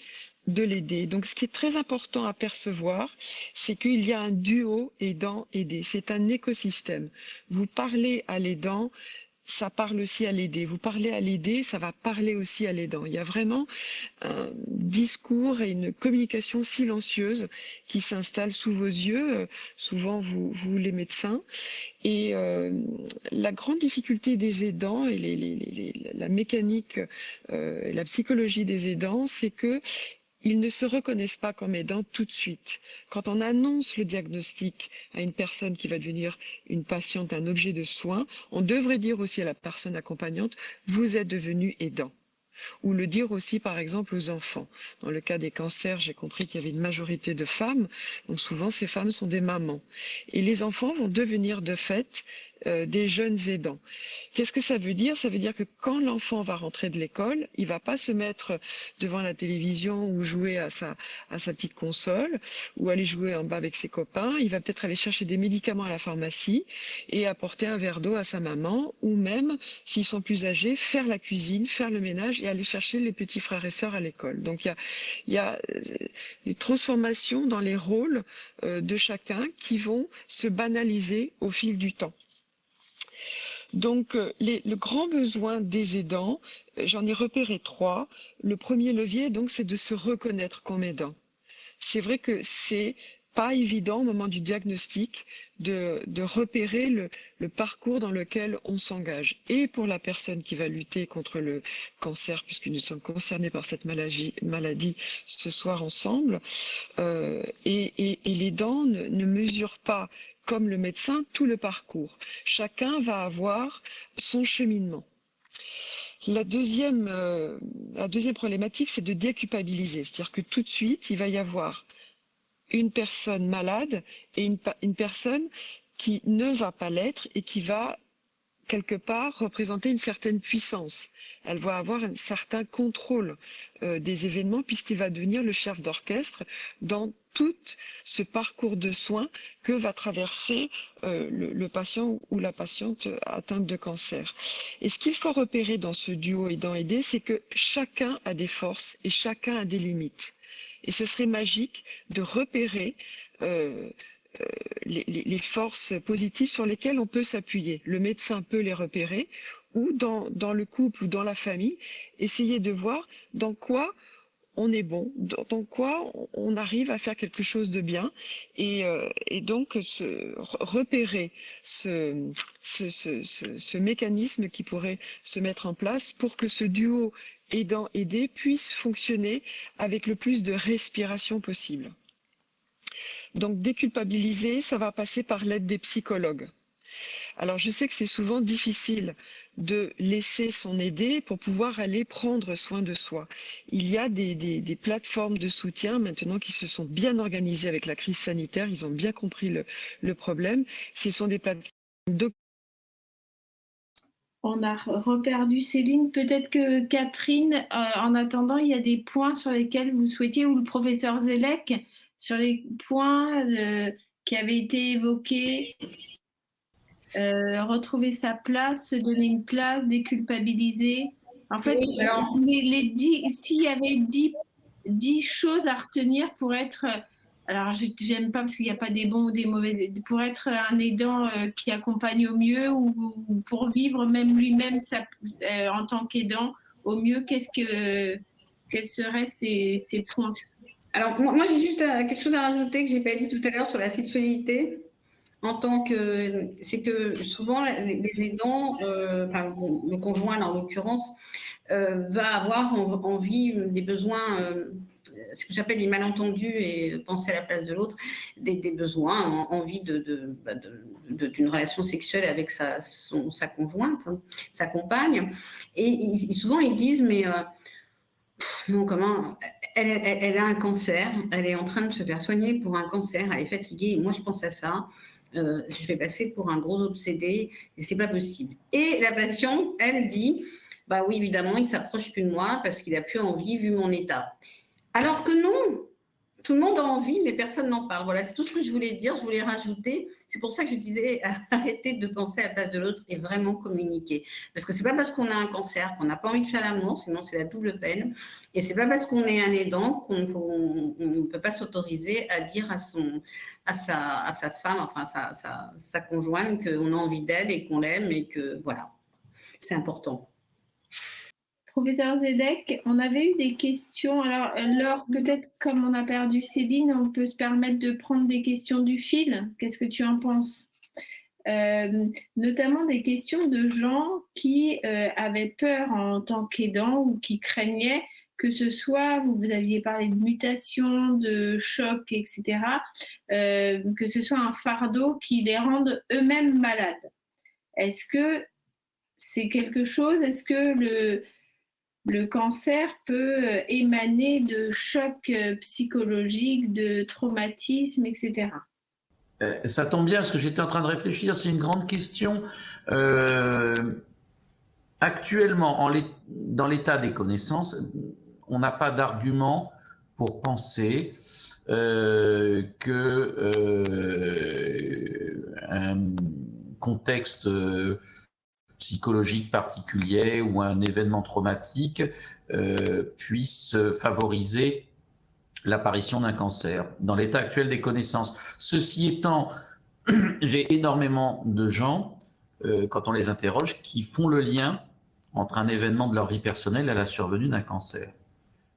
de l'aider. Donc, ce qui est très important à percevoir, c'est qu'il y a un duo aidant-aidé. C'est un écosystème. Vous parlez à l'aidant, ça parle aussi à l'aider. Vous parlez à l'aider, ça va parler aussi à l'aidant. Il y a vraiment un discours et une communication silencieuse qui s'installe sous vos yeux, souvent vous les médecins. Et la grande difficulté des aidants et la mécanique, la psychologie des aidants, c'est que ils ne se reconnaissent pas comme aidants tout de suite. Quand on annonce le diagnostic à une personne qui va devenir une patiente, un objet de soin, on devrait dire aussi à la personne accompagnante, vous êtes devenu aidant. Ou le dire aussi, par exemple, aux enfants. Dans le cas des cancers, j'ai compris qu'il y avait une majorité de femmes. Donc souvent, ces femmes sont des mamans. Et les enfants vont devenir de fait des jeunes aidants. Qu'est-ce que ça veut dire? Ça veut dire que quand l'enfant va rentrer de l'école, il va pas se mettre devant la télévision ou jouer à sa petite console ou aller jouer en bas avec ses copains. Il va peut-être aller chercher des médicaments à la pharmacie et apporter un verre d'eau à sa maman ou même, s'ils sont plus âgés, faire la cuisine, faire le ménage et aller chercher les petits frères et sœurs à l'école. Donc il y a des transformations dans les rôles de chacun qui vont se banaliser au fil du temps. Donc, le grand besoin des aidants, j'en ai repéré 3. Le premier levier, donc, c'est de se reconnaître comme aidant. C'est vrai que c'est pas évident au moment du diagnostic de repérer le parcours dans lequel on s'engage. Et pour la personne qui va lutter contre le cancer, puisque nous sommes concernés par cette maladie ce soir ensemble, et l'aidant ne mesure pas comme le médecin, tout le parcours. Chacun va avoir son cheminement. La deuxième problématique, c'est de déculpabiliser. C'est-à-dire que tout de suite, il va y avoir une personne malade et une personne qui ne va pas l'être et qui va quelque part représenter une certaine puissance. Elle va avoir un certain contrôle des événements puisqu'il va devenir le chef d'orchestre dans tout ce parcours de soins que va traverser le patient ou la patiente atteinte de cancer. Et ce qu'il faut repérer dans ce duo aidant-aidé, c'est que chacun a des forces et chacun a des limites. Et ce serait magique de repérer les forces positives sur lesquelles on peut s'appuyer. Le médecin peut les repérer, ou dans le couple ou dans la famille, essayer de voir dans quoi on est bon, dans quoi on arrive à faire quelque chose de bien, et donc repérer ce mécanisme qui pourrait se mettre en place pour que ce duo aidant-aidé puisse fonctionner avec le plus de respiration possible. Donc déculpabiliser, ça va passer par l'aide des psychologues. Alors je sais que c'est souvent difficile de laisser son aidé pour pouvoir aller prendre soin de soi. Il y a des plateformes de soutien maintenant qui se sont bien organisées avec la crise sanitaire, ils ont bien compris le problème. Ce sont des plateformes de... On a reperdu Céline. Peut-être que Catherine, en attendant, il y a des points sur lesquels vous souhaitiez, ou le professeur Zelek, sur les points qui avaient été évoqués, retrouver sa place, se donner une place, déculpabiliser. En fait, Oui, alors... s'il y avait 10 choses à retenir pour être... Alors, j'aime pas parce qu'il n'y a pas des bons ou des mauvais... Pour être un aidant qui accompagne au mieux, ou pour vivre même lui-même en tant qu'aidant au mieux, quels seraient ces points? Alors, moi j'ai juste quelque chose à rajouter que je n'ai pas dit tout à l'heure sur la sexualité. C'est que souvent les aidants, le conjoint en l'occurrence, va avoir envie des besoins, ce que j'appelle les malentendus et penser à la place de l'autre, des besoins, envie d'une relation sexuelle avec sa conjointe, hein, sa compagne. Et souvent ils disent, mais non, comment elle a un cancer, elle est en train de se faire soigner pour un cancer, elle est fatiguée, et moi je pense à ça. Je vais passer pour un gros obsédé et c'est pas possible. Et la patiente, elle dit, bah oui, évidemment, il s'approche plus de moi parce qu'il a plus envie vu mon état. Alors que non, tout le monde a envie, mais personne n'en parle. Voilà, c'est tout ce que je voulais dire, je voulais rajouter. C'est pour ça que je disais, arrêtez de penser à la place de l'autre et vraiment communiquer. Parce que c'est pas parce qu'on a un cancer qu'on n'a pas envie de faire l'amour, sinon c'est la double peine. Et c'est pas parce qu'on est un aidant qu'on ne peut pas s'autoriser à dire à sa femme, enfin sa conjointe, qu'on a envie d'elle et qu'on l'aime et que voilà, c'est important. Professeur Zedek, on avait eu des questions. Alors, Laure, peut-être comme on a perdu Céline, on peut se permettre de prendre des questions du fil. Qu'est-ce que tu en penses? Notamment des questions de gens qui avaient peur en tant qu'aidants ou qui craignaient que ce soit, vous aviez parlé de mutation, de choc, etc., que ce soit un fardeau qui les rende eux-mêmes malades. Est-ce que c'est quelque chose? Est-ce que le cancer peut émaner de chocs psychologiques, de traumatismes, etc. Ça tombe bien parce que j'étais en train de réfléchir, c'est une grande question. Actuellement, dans l'état des connaissances, on n'a pas d'argument pour penser qu'un contexte psychologique particulier ou un événement traumatique puisse favoriser l'apparition d'un cancer dans l'état actuel des connaissances. Ceci étant, j'ai énormément de gens, quand on les interroge, qui font le lien entre un événement de leur vie personnelle et la survenue d'un cancer.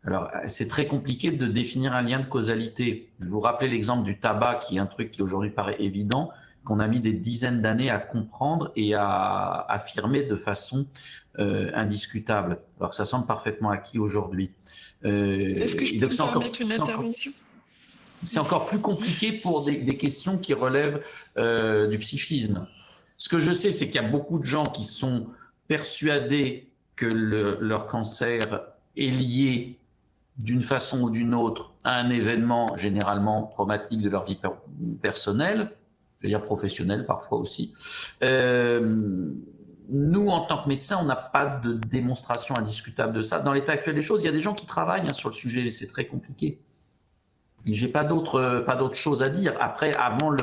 Alors, c'est très compliqué de définir un lien de causalité. Je vous rappelais l'exemple du tabac, qui est un truc qui aujourd'hui paraît évident, qu'on a mis des dizaines d'années à comprendre et à affirmer de façon indiscutable, alors que ça semble parfaitement acquis aujourd'hui. Est-ce que je peux me permettre une intervention ? C'est encore plus compliqué pour des questions qui relèvent du psychisme. Ce que je sais, c'est qu'il y a beaucoup de gens qui sont persuadés que leur cancer est lié d'une façon ou d'une autre à un événement généralement traumatique de leur vie personnelle, je veux dire professionnelle parfois aussi. nous, en tant que médecins, on n'a pas de démonstration indiscutable de ça. Dans l'état actuel des choses, il y a des gens qui travaillent sur le sujet, mais c'est très compliqué. J'ai pas d'autre chose à dire. Après, avant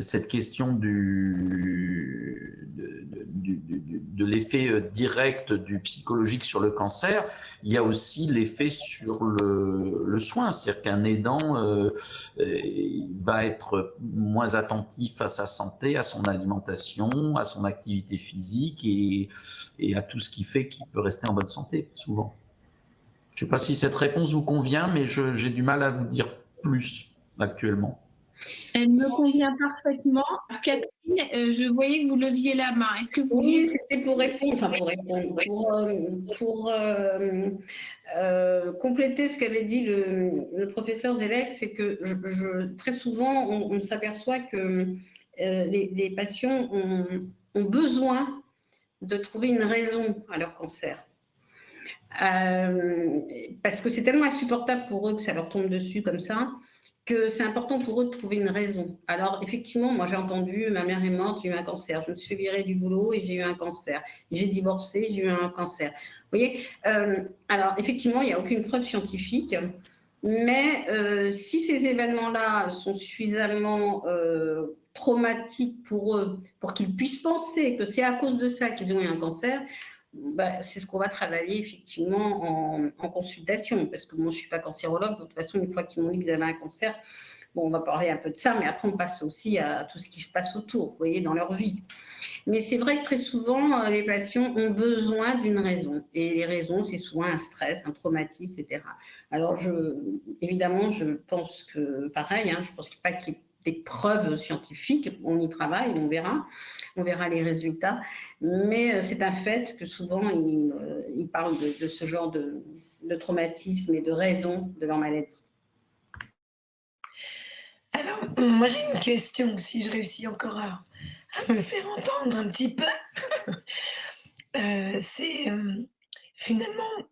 cette question de l'effet direct du psychologique sur le cancer, il y a aussi l'effet sur le soin. C'est-à-dire qu'un aidant va être moins attentif à sa santé, à son alimentation, à son activité physique et à tout ce qui fait qu'il peut rester en bonne santé, souvent. Je ne sais pas si cette réponse vous convient, mais j'ai du mal à vous dire plus actuellement. Elle me convient parfaitement. Catherine, je voyais que vous leviez la main. Est-ce que vous Oui, c'était pour répondre, pour compléter ce qu'avait dit le professeur Zellec, c'est que très souvent, on s'aperçoit que les patients ont besoin de trouver une raison à leur cancer. Parce que c'est tellement insupportable pour eux que ça leur tombe dessus comme ça, que c'est important pour eux de trouver une raison. Alors effectivement, moi j'ai entendu, ma mère est morte, j'ai eu un cancer, je me suis fait virer du boulot et j'ai eu un cancer, j'ai divorcé, j'ai eu un cancer. Vous voyez, alors effectivement, il n'y a aucune preuve scientifique, mais si ces événements-là sont suffisamment traumatiques pour eux, pour qu'ils puissent penser que c'est à cause de ça qu'ils ont eu un cancer, c'est ce qu'on va travailler effectivement en consultation, parce que moi je ne suis pas cancérologue, de toute façon une fois qu'ils m'ont dit qu'ils avaient un cancer, on va parler un peu de ça, mais après on passe aussi à tout ce qui se passe autour, vous voyez, dans leur vie. Mais c'est vrai que très souvent les patients ont besoin d'une raison, et les raisons c'est souvent un stress, un traumatisme, etc. Alors évidemment je pense que pareil, je pense pas qu'il y ait des preuves scientifiques, on y travaille, on verra les résultats, mais c'est un fait que souvent ils parlent de ce genre de traumatisme et de raison de leur maladie. Alors, moi j'ai une question, si je réussis encore à me faire entendre un petit peu. C'est finalement,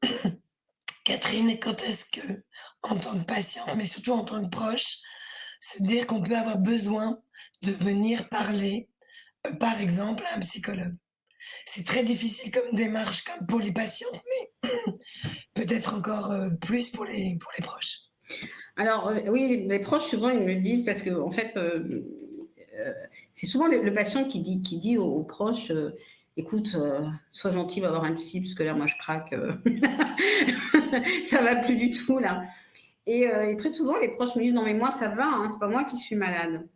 Catherine, quand est-ce que, en tant que patiente, mais surtout en tant que proche, se dire qu'on peut avoir besoin de venir parler, par exemple, à un psychologue. C'est très difficile comme démarche comme pour les patientes, mais peut-être encore plus pour les proches. Alors oui, les proches souvent ils me disent, parce que en fait c'est souvent le patient qui dit aux proches écoute, sois gentil, va voir un psy, parce que là moi je craque, ça va plus du tout là. Et très souvent les proches me disent non mais moi ça va, c'est pas moi qui suis malade.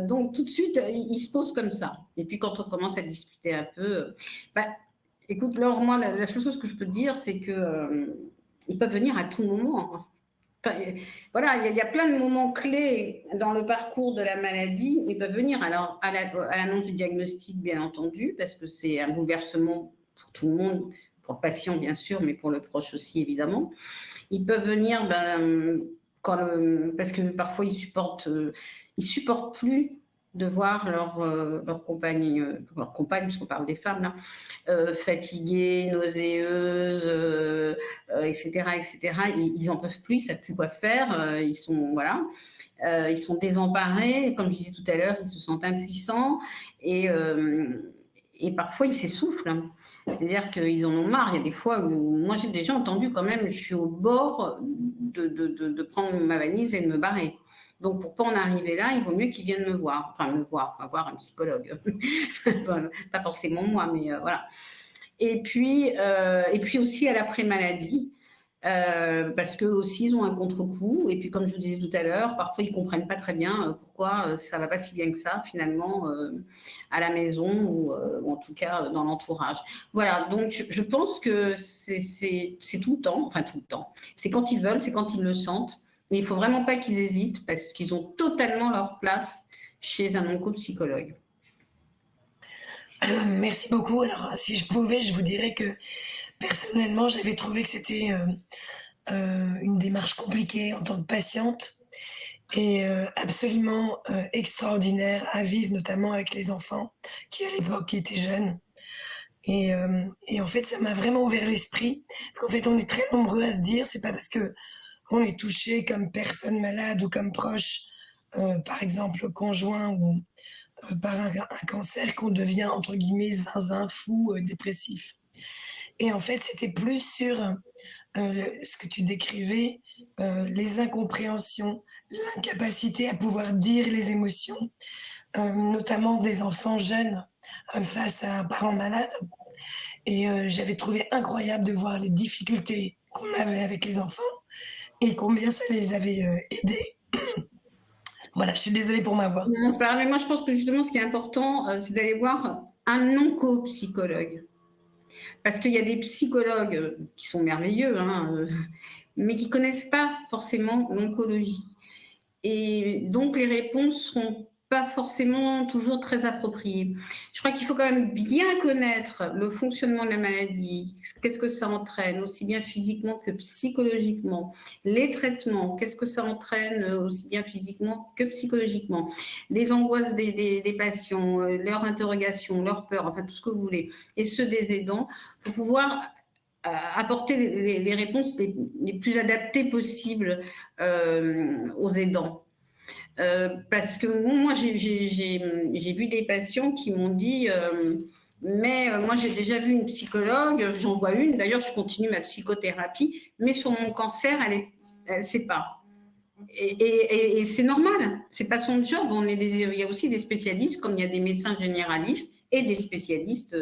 Donc tout de suite ils se posent comme ça. Et puis quand on commence à discuter un peu, écoute Laure, moi la seule chose que je peux te dire c'est que ils peuvent venir à tout moment. Voilà, il y a plein de moments clés dans le parcours de la maladie. Ils peuvent venir alors à l'annonce du diagnostic, bien entendu, parce que c'est un bouleversement pour tout le monde, pour le patient bien sûr, mais pour le proche aussi évidemment. Ils peuvent venir parce que parfois ils supportent plus de voir leur compagne, parce qu'on parle des femmes là, fatiguées, nauséeuses, etc., etc. Ils en peuvent plus, ils savent plus quoi faire. Ils sont désemparés. Comme je disais tout à l'heure, ils se sentent impuissants et parfois ils s'essoufflent. C'est-à-dire qu'ils en ont marre. Il y a des fois où moi j'ai déjà entendu quand même, je suis au bord de prendre ma valise et de me barrer. Donc, pour ne pas en arriver là, il vaut mieux qu'ils viennent me voir. Enfin, voir un psychologue. Pas forcément moi, mais voilà. Et puis aussi à l'après-maladie, parce qu'eux aussi, ils ont un contre-coup. Et puis, comme je vous disais tout à l'heure, parfois, ils ne comprennent pas très bien pourquoi ça ne va pas si bien que ça, finalement, à la maison ou en tout cas dans l'entourage. Voilà, donc je pense que c'est tout le temps, enfin tout le temps. C'est quand ils veulent, c'est quand ils le sentent. Mais il ne faut vraiment pas qu'ils hésitent parce qu'ils ont totalement leur place chez un oncopsychologue. Merci beaucoup. Alors, si je pouvais, je vous dirais que personnellement, j'avais trouvé que c'était une démarche compliquée en tant que patiente et absolument extraordinaire à vivre, notamment avec les enfants qui, à l'époque, étaient jeunes. Et en fait, ça m'a vraiment ouvert l'esprit. Parce qu'en fait, on est très nombreux à se dire, c'est pas parce que on est touché comme personne malade ou comme proche par exemple conjoint ou par un cancer qu'on devient entre guillemets zinzin, fou, dépressif. Et en fait, c'était plus sur ce que tu décrivais, les incompréhensions, l'incapacité à pouvoir dire les émotions, notamment des enfants jeunes face à un parent malade. Et j'avais trouvé incroyable de voir les difficultés qu'on avait avec les enfants et combien ça les avait aidés. Voilà, je suis désolée pour ma voix. Non, c'est pas grave, mais moi je pense que justement ce qui est important, c'est d'aller voir un onco-psychologue. Parce qu'il y a des psychologues qui sont merveilleux, hein, mais qui ne connaissent pas forcément l'oncologie. Et donc les réponses ne seront pas forcément toujours très appropriées. Je crois qu'il faut quand même bien connaître le fonctionnement de la maladie, qu'est-ce que ça entraîne, aussi bien physiquement que psychologiquement, les traitements, qu'est-ce que ça entraîne aussi bien physiquement que psychologiquement, les angoisses des patients, leurs interrogations, leurs peurs, enfin tout ce que vous voulez, et ceux des aidants, pour pouvoir apporter les réponses les plus adaptées possibles aux aidants. Parce que moi, j'ai vu des patients qui m'ont dit mais moi, j'ai déjà vu une psychologue, j'en vois une, d'ailleurs, je continue ma psychothérapie, mais sur mon cancer, elle ne sait pas. Et c'est normal, c'est pas son job. Il y a aussi des spécialistes, comme il y a des médecins généralistes et des spécialistes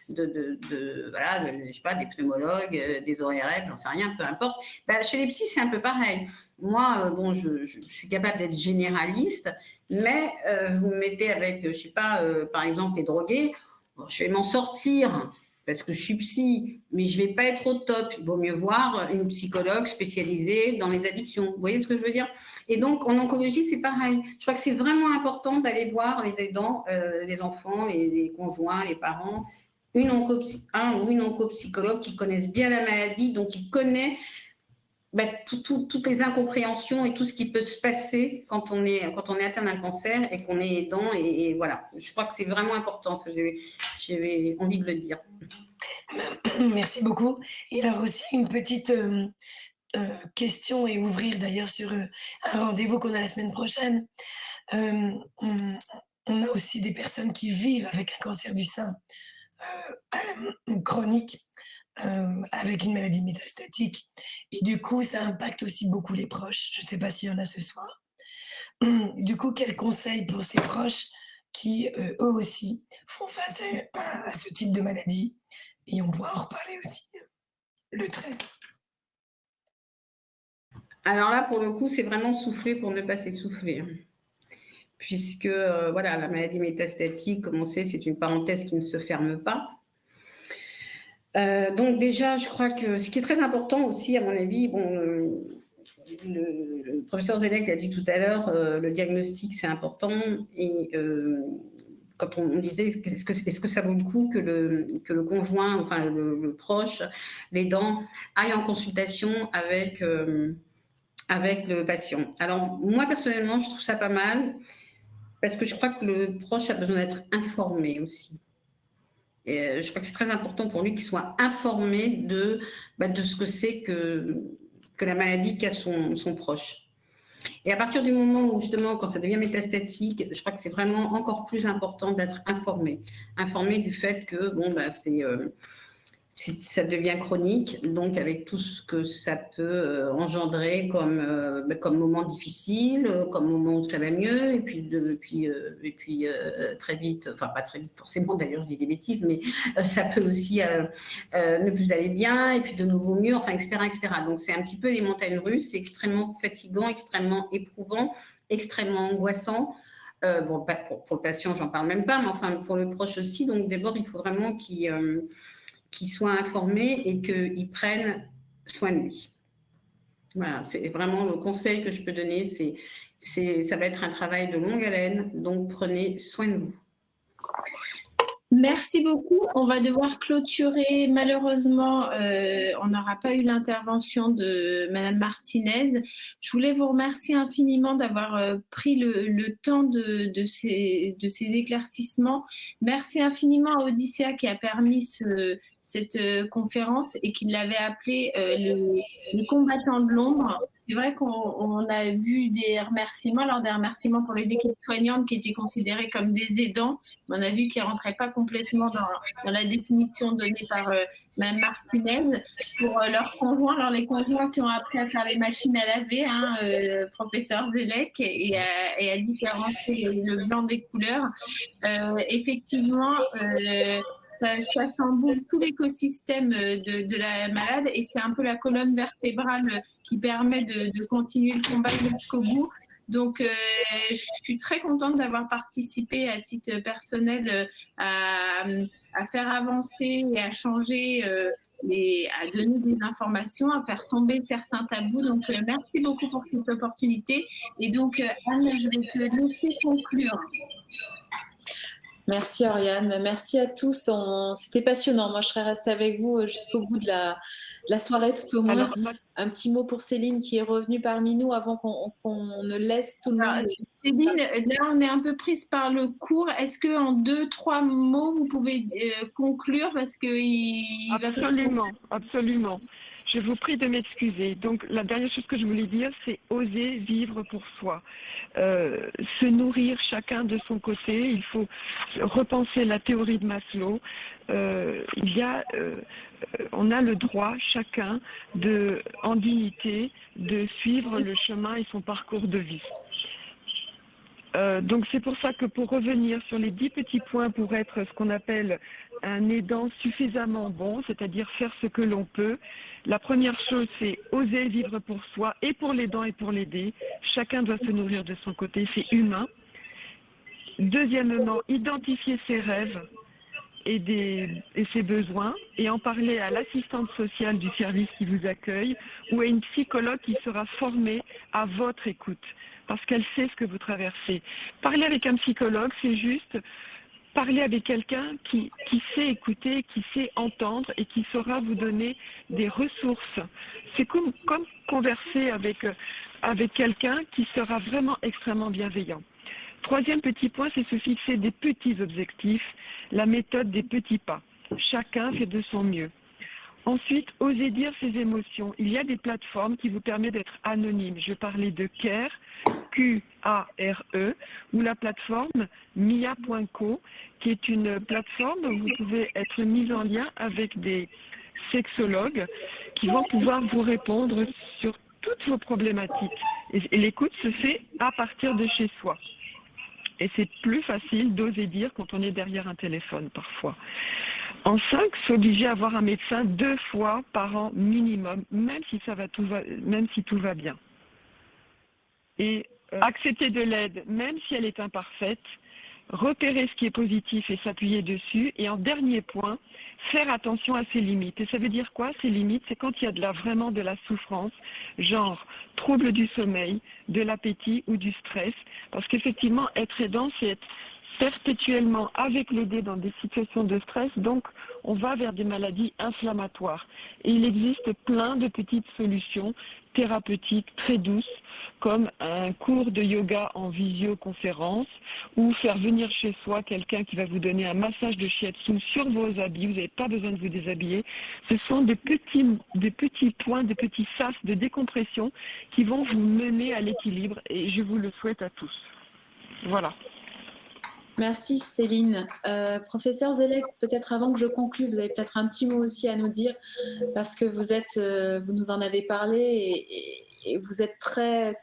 voilà, je sais pas, des pneumologues, des ORL, j'en sais rien, peu importe. Chez les psys, c'est un peu pareil. Moi, bon, je suis capable d'être généraliste, mais vous me mettez avec, je sais pas, par exemple, les drogués, bon, je vais m'en sortir parce que je suis psy, mais je ne vais pas être au top. Il vaut mieux voir une psychologue spécialisée dans les addictions. Vous voyez ce que je veux dire? Et donc, en oncologie, c'est pareil. Je crois que c'est vraiment important d'aller voir les aidants, les enfants, les conjoints, les parents, un ou une oncopsychologue qui connaissent bien la maladie, donc qui connaît toutes les incompréhensions et tout ce qui peut se passer quand on est atteint d'un cancer et qu'on est aidant. Et voilà, je crois que c'est vraiment important. J'avais envie de le dire. Merci beaucoup. Et alors aussi une petite question et ouvrir d'ailleurs sur un rendez-vous qu'on a la semaine prochaine. On a aussi des personnes qui vivent avec un cancer du sein chronique, avec une maladie métastatique. Et du coup, ça impacte aussi beaucoup les proches. Je ne sais pas s'il y en a ce soir. Du coup, quels conseils pour ces proches qui, eux aussi, font face à ce type de maladie? Et on pourra en reparler aussi le 13. Alors là, pour le coup, c'est vraiment souffler pour ne pas s'essouffler. Puisque, voilà, la maladie métastatique, comme on sait, c'est une parenthèse qui ne se ferme pas. Donc déjà, je crois que ce qui est très important aussi, à mon avis, bon, le professeur Zedek l'a dit tout à l'heure, le diagnostic, c'est important. Et quand on disait, est-ce que ça vaut le coup que le conjoint, enfin le proche, l'aidant, aille en consultation avec le patient. Alors, moi, personnellement, je trouve ça pas mal parce que je crois que le proche a besoin d'être informé aussi. Et je crois que c'est très important pour lui qu'il soit informé de ce que c'est que la maladie qu'a son proche. Et à partir du moment où, justement, quand ça devient métastatique, je crois que c'est vraiment encore plus important d'être informé. Informé du fait que, bon, ça devient chronique, donc avec tout ce que ça peut engendrer comme moment difficile, comme moment où ça va mieux, et puis très vite, enfin pas très vite forcément d'ailleurs, je dis des bêtises, mais ça peut aussi ne plus aller bien, et puis de nouveau mieux, enfin etc. Donc c'est un petit peu les montagnes russes, c'est extrêmement fatigant, extrêmement éprouvant, extrêmement angoissant. Bon, pour le patient, j'en parle même pas, mais enfin pour le proche aussi. Donc d'abord, il faut vraiment qu'il soit informé et qu'il prenne soin de lui. Voilà, c'est vraiment le conseil que je peux donner. Ça va être un travail de longue haleine, donc prenez soin de vous. Merci beaucoup. On va devoir clôturer. Malheureusement, on n'aura pas eu l'intervention de Madame Martinez. Je voulais vous remercier infiniment d'avoir pris le temps de ces éclaircissements. Merci infiniment à Odyssea qui a permis cette conférence et qu'il l'avait appelée les combattants de l'ombre. C'est vrai qu'on a vu des remerciements, alors des remerciements pour les équipes soignantes qui étaient considérées comme des aidants, mais on a vu qu'ils ne rentraient pas complètement dans la définition donnée par Mme Martinez. Pour leurs conjoints, alors les conjoints qui ont appris à faire les machines à laver, professeur Zelek, et à différencier le blanc des couleurs. Effectivement, ça chamboule tout l'écosystème de la malade et c'est un peu la colonne vertébrale qui permet de continuer le combat jusqu'au bout. Donc, je suis très contente d'avoir participé à titre personnel à faire avancer et à changer, à donner des informations, à faire tomber certains tabous. Donc, merci beaucoup pour cette opportunité. Et donc, Anne, je vais te laisser conclure. Merci Oriane, merci à tous. C'était passionnant. Moi, je serais restée avec vous jusqu'au bout de la soirée, tout au moins. Alors, un petit mot pour Céline qui est revenue parmi nous avant qu'on ne laisse tout le monde. Céline, là, on est un peu prise par le cours. Est-ce qu'en 2-3 mots, vous pouvez conclure parce que Absolument. Je vous prie de m'excuser. Donc, la dernière chose que je voulais dire, c'est oser vivre pour soi. Se nourrir chacun de son côté. Il faut repenser la théorie de Maslow. On a le droit, chacun, en dignité, de suivre le chemin et son parcours de vie. Donc c'est pour ça que pour revenir sur les 10 petits points pour être ce qu'on appelle un aidant suffisamment bon, c'est-à-dire faire ce que l'on peut, la première chose c'est oser vivre pour soi et pour l'aidant et pour l'aider. Chacun doit se nourrir de son côté, c'est humain. Deuxièmement, identifier ses rêves et ses besoins et en parler à l'assistante sociale du service qui vous accueille ou à une psychologue qui sera formée à votre écoute parce qu'elle sait ce que vous traversez. Parler avec un psychologue, c'est juste parler avec quelqu'un qui sait écouter, qui sait entendre et qui saura vous donner des ressources. C'est comme converser avec quelqu'un qui sera vraiment extrêmement bienveillant. Troisième petit point, c'est se fixer des petits objectifs, la méthode des petits pas. Chacun fait de son mieux. Ensuite, oser dire ses émotions. Il y a des plateformes qui vous permettent d'être anonyme. Je parlais de Care, Q-A-R-E, ou la plateforme mia.co, qui est une plateforme où vous pouvez être mis en lien avec des sexologues qui vont pouvoir vous répondre sur toutes vos problématiques. Et l'écoute se fait à partir de chez soi. Et c'est plus facile d'oser dire quand on est derrière un téléphone parfois. En 5, s'obliger à voir un médecin 2 fois par an minimum, même si tout va bien. Et accepter de l'aide, même si elle est imparfaite, repérer ce qui est positif et s'appuyer dessus. Et en dernier point, faire attention à ses limites. Et ça veut dire quoi, ces limites? C'est quand il y a vraiment de la souffrance, genre trouble du sommeil, de l'appétit ou du stress. Parce qu'effectivement, être aidant, c'est être perpétuellement avec l'aidé dans des situations de stress, donc on va vers des maladies inflammatoires. Et il existe plein de petites solutions thérapeutiques très douces, comme un cours de yoga en visioconférence, ou faire venir chez soi quelqu'un qui va vous donner un massage de shiatsu sur vos habits, vous n'avez pas besoin de vous déshabiller. Ce sont des petits points, des petits sas de décompression qui vont vous mener à l'équilibre, et je vous le souhaite à tous. Voilà. Merci Céline. Professeur Zelek, peut-être avant que je conclue, vous avez peut-être un petit mot aussi à nous dire parce que vous nous en avez parlé et vous êtes très,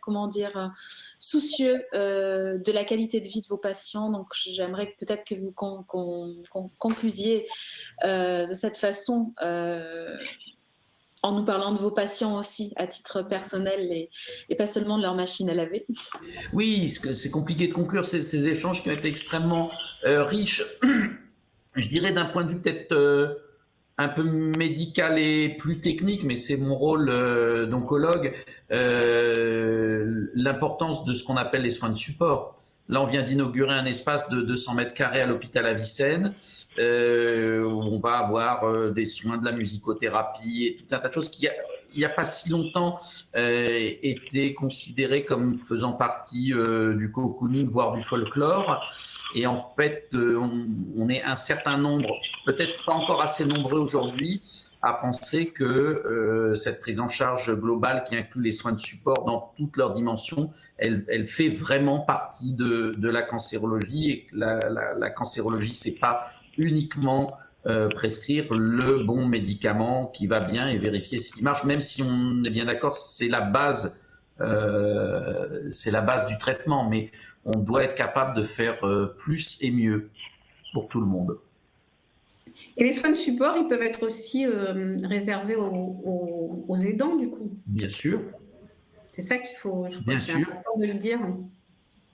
soucieux de la qualité de vie de vos patients. Donc j'aimerais peut-être que vous conclusiez de cette façon. En nous parlant de vos patients aussi, à titre personnel et pas seulement de leur machine à laver. Oui, c'est compliqué de conclure ces échanges qui ont été extrêmement riches. Je dirais d'un point de vue peut-être un peu médical et plus technique, mais c'est mon rôle d'oncologue, l'importance de ce qu'on appelle les soins de support. Là, on vient d'inaugurer un espace de 200 mètres carrés à l'hôpital Avicenne, où on va avoir des soins, de la musicothérapie et tout un tas de choses il n'y a pas si longtemps, étaient considérés comme faisant partie du cocooning, voire du folklore. Et en fait, on est un certain nombre, peut-être pas encore assez nombreux aujourd'hui, à penser que cette prise en charge globale qui inclut les soins de support dans toutes leurs dimensions, elle fait vraiment partie de la cancérologie, et que la cancérologie, c'est pas uniquement prescrire le bon médicament qui va bien et vérifier s'il marche, même si on est bien d'accord, c'est la base du traitement, mais on doit être capable de faire plus et mieux pour tout le monde. Et les soins de support, ils peuvent être aussi réservés aux aidants, du coup. Bien sûr. C'est ça qu'il faut, je Bien pense, c'est sûr. important de le dire.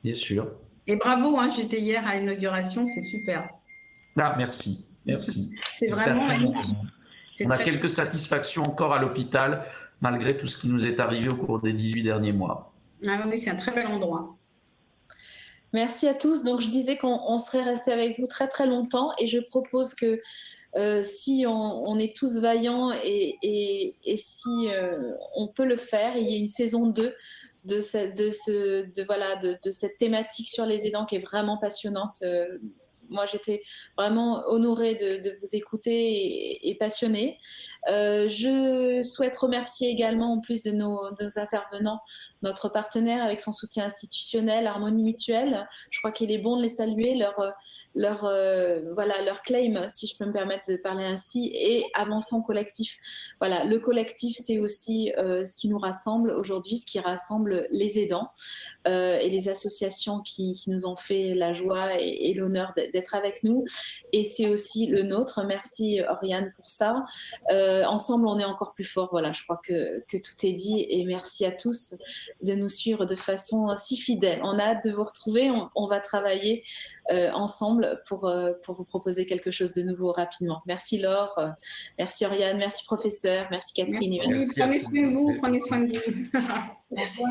Bien sûr. Et bravo, hein, j'étais hier à l'inauguration, c'est super. Ah, merci. Merci. C'est vraiment magnifique. On a quelques satisfactions encore à l'hôpital, malgré tout ce qui nous est arrivé au cours des 18 derniers mois. Ah oui, c'est un très bel endroit. Merci à tous. Donc, je disais qu'on serait resté avec vous très, très longtemps et je propose que si on est tous vaillants et si on peut le faire, il y a une saison 2 de cette thématique sur les aidants qui est vraiment passionnante. Moi, j'étais vraiment honorée de vous écouter et passionnée. Je souhaite remercier également, en plus de nos intervenants, notre partenaire avec son soutien institutionnel, Harmonie Mutuelle. Je crois qu'il est bon de les saluer, leur claim, si je peux me permettre de parler ainsi, et Avançons Collectif. Voilà, le collectif, c'est aussi ce qui nous rassemble aujourd'hui, ce qui rassemble les aidants et les associations qui nous ont fait la joie et l'honneur d'être avec nous. Et c'est aussi le nôtre. Merci Oriane pour ça. Ensemble, on est encore plus fort. Voilà, je crois que tout est dit. Et merci à tous de nous suivre de façon si fidèle. On a hâte de vous retrouver. On va travailler ensemble pour vous proposer quelque chose de nouveau rapidement. Merci Laure, merci Oriane, merci professeur, merci Catherine. Merci. Prenez soin de vous, prenez soin de vous. Merci.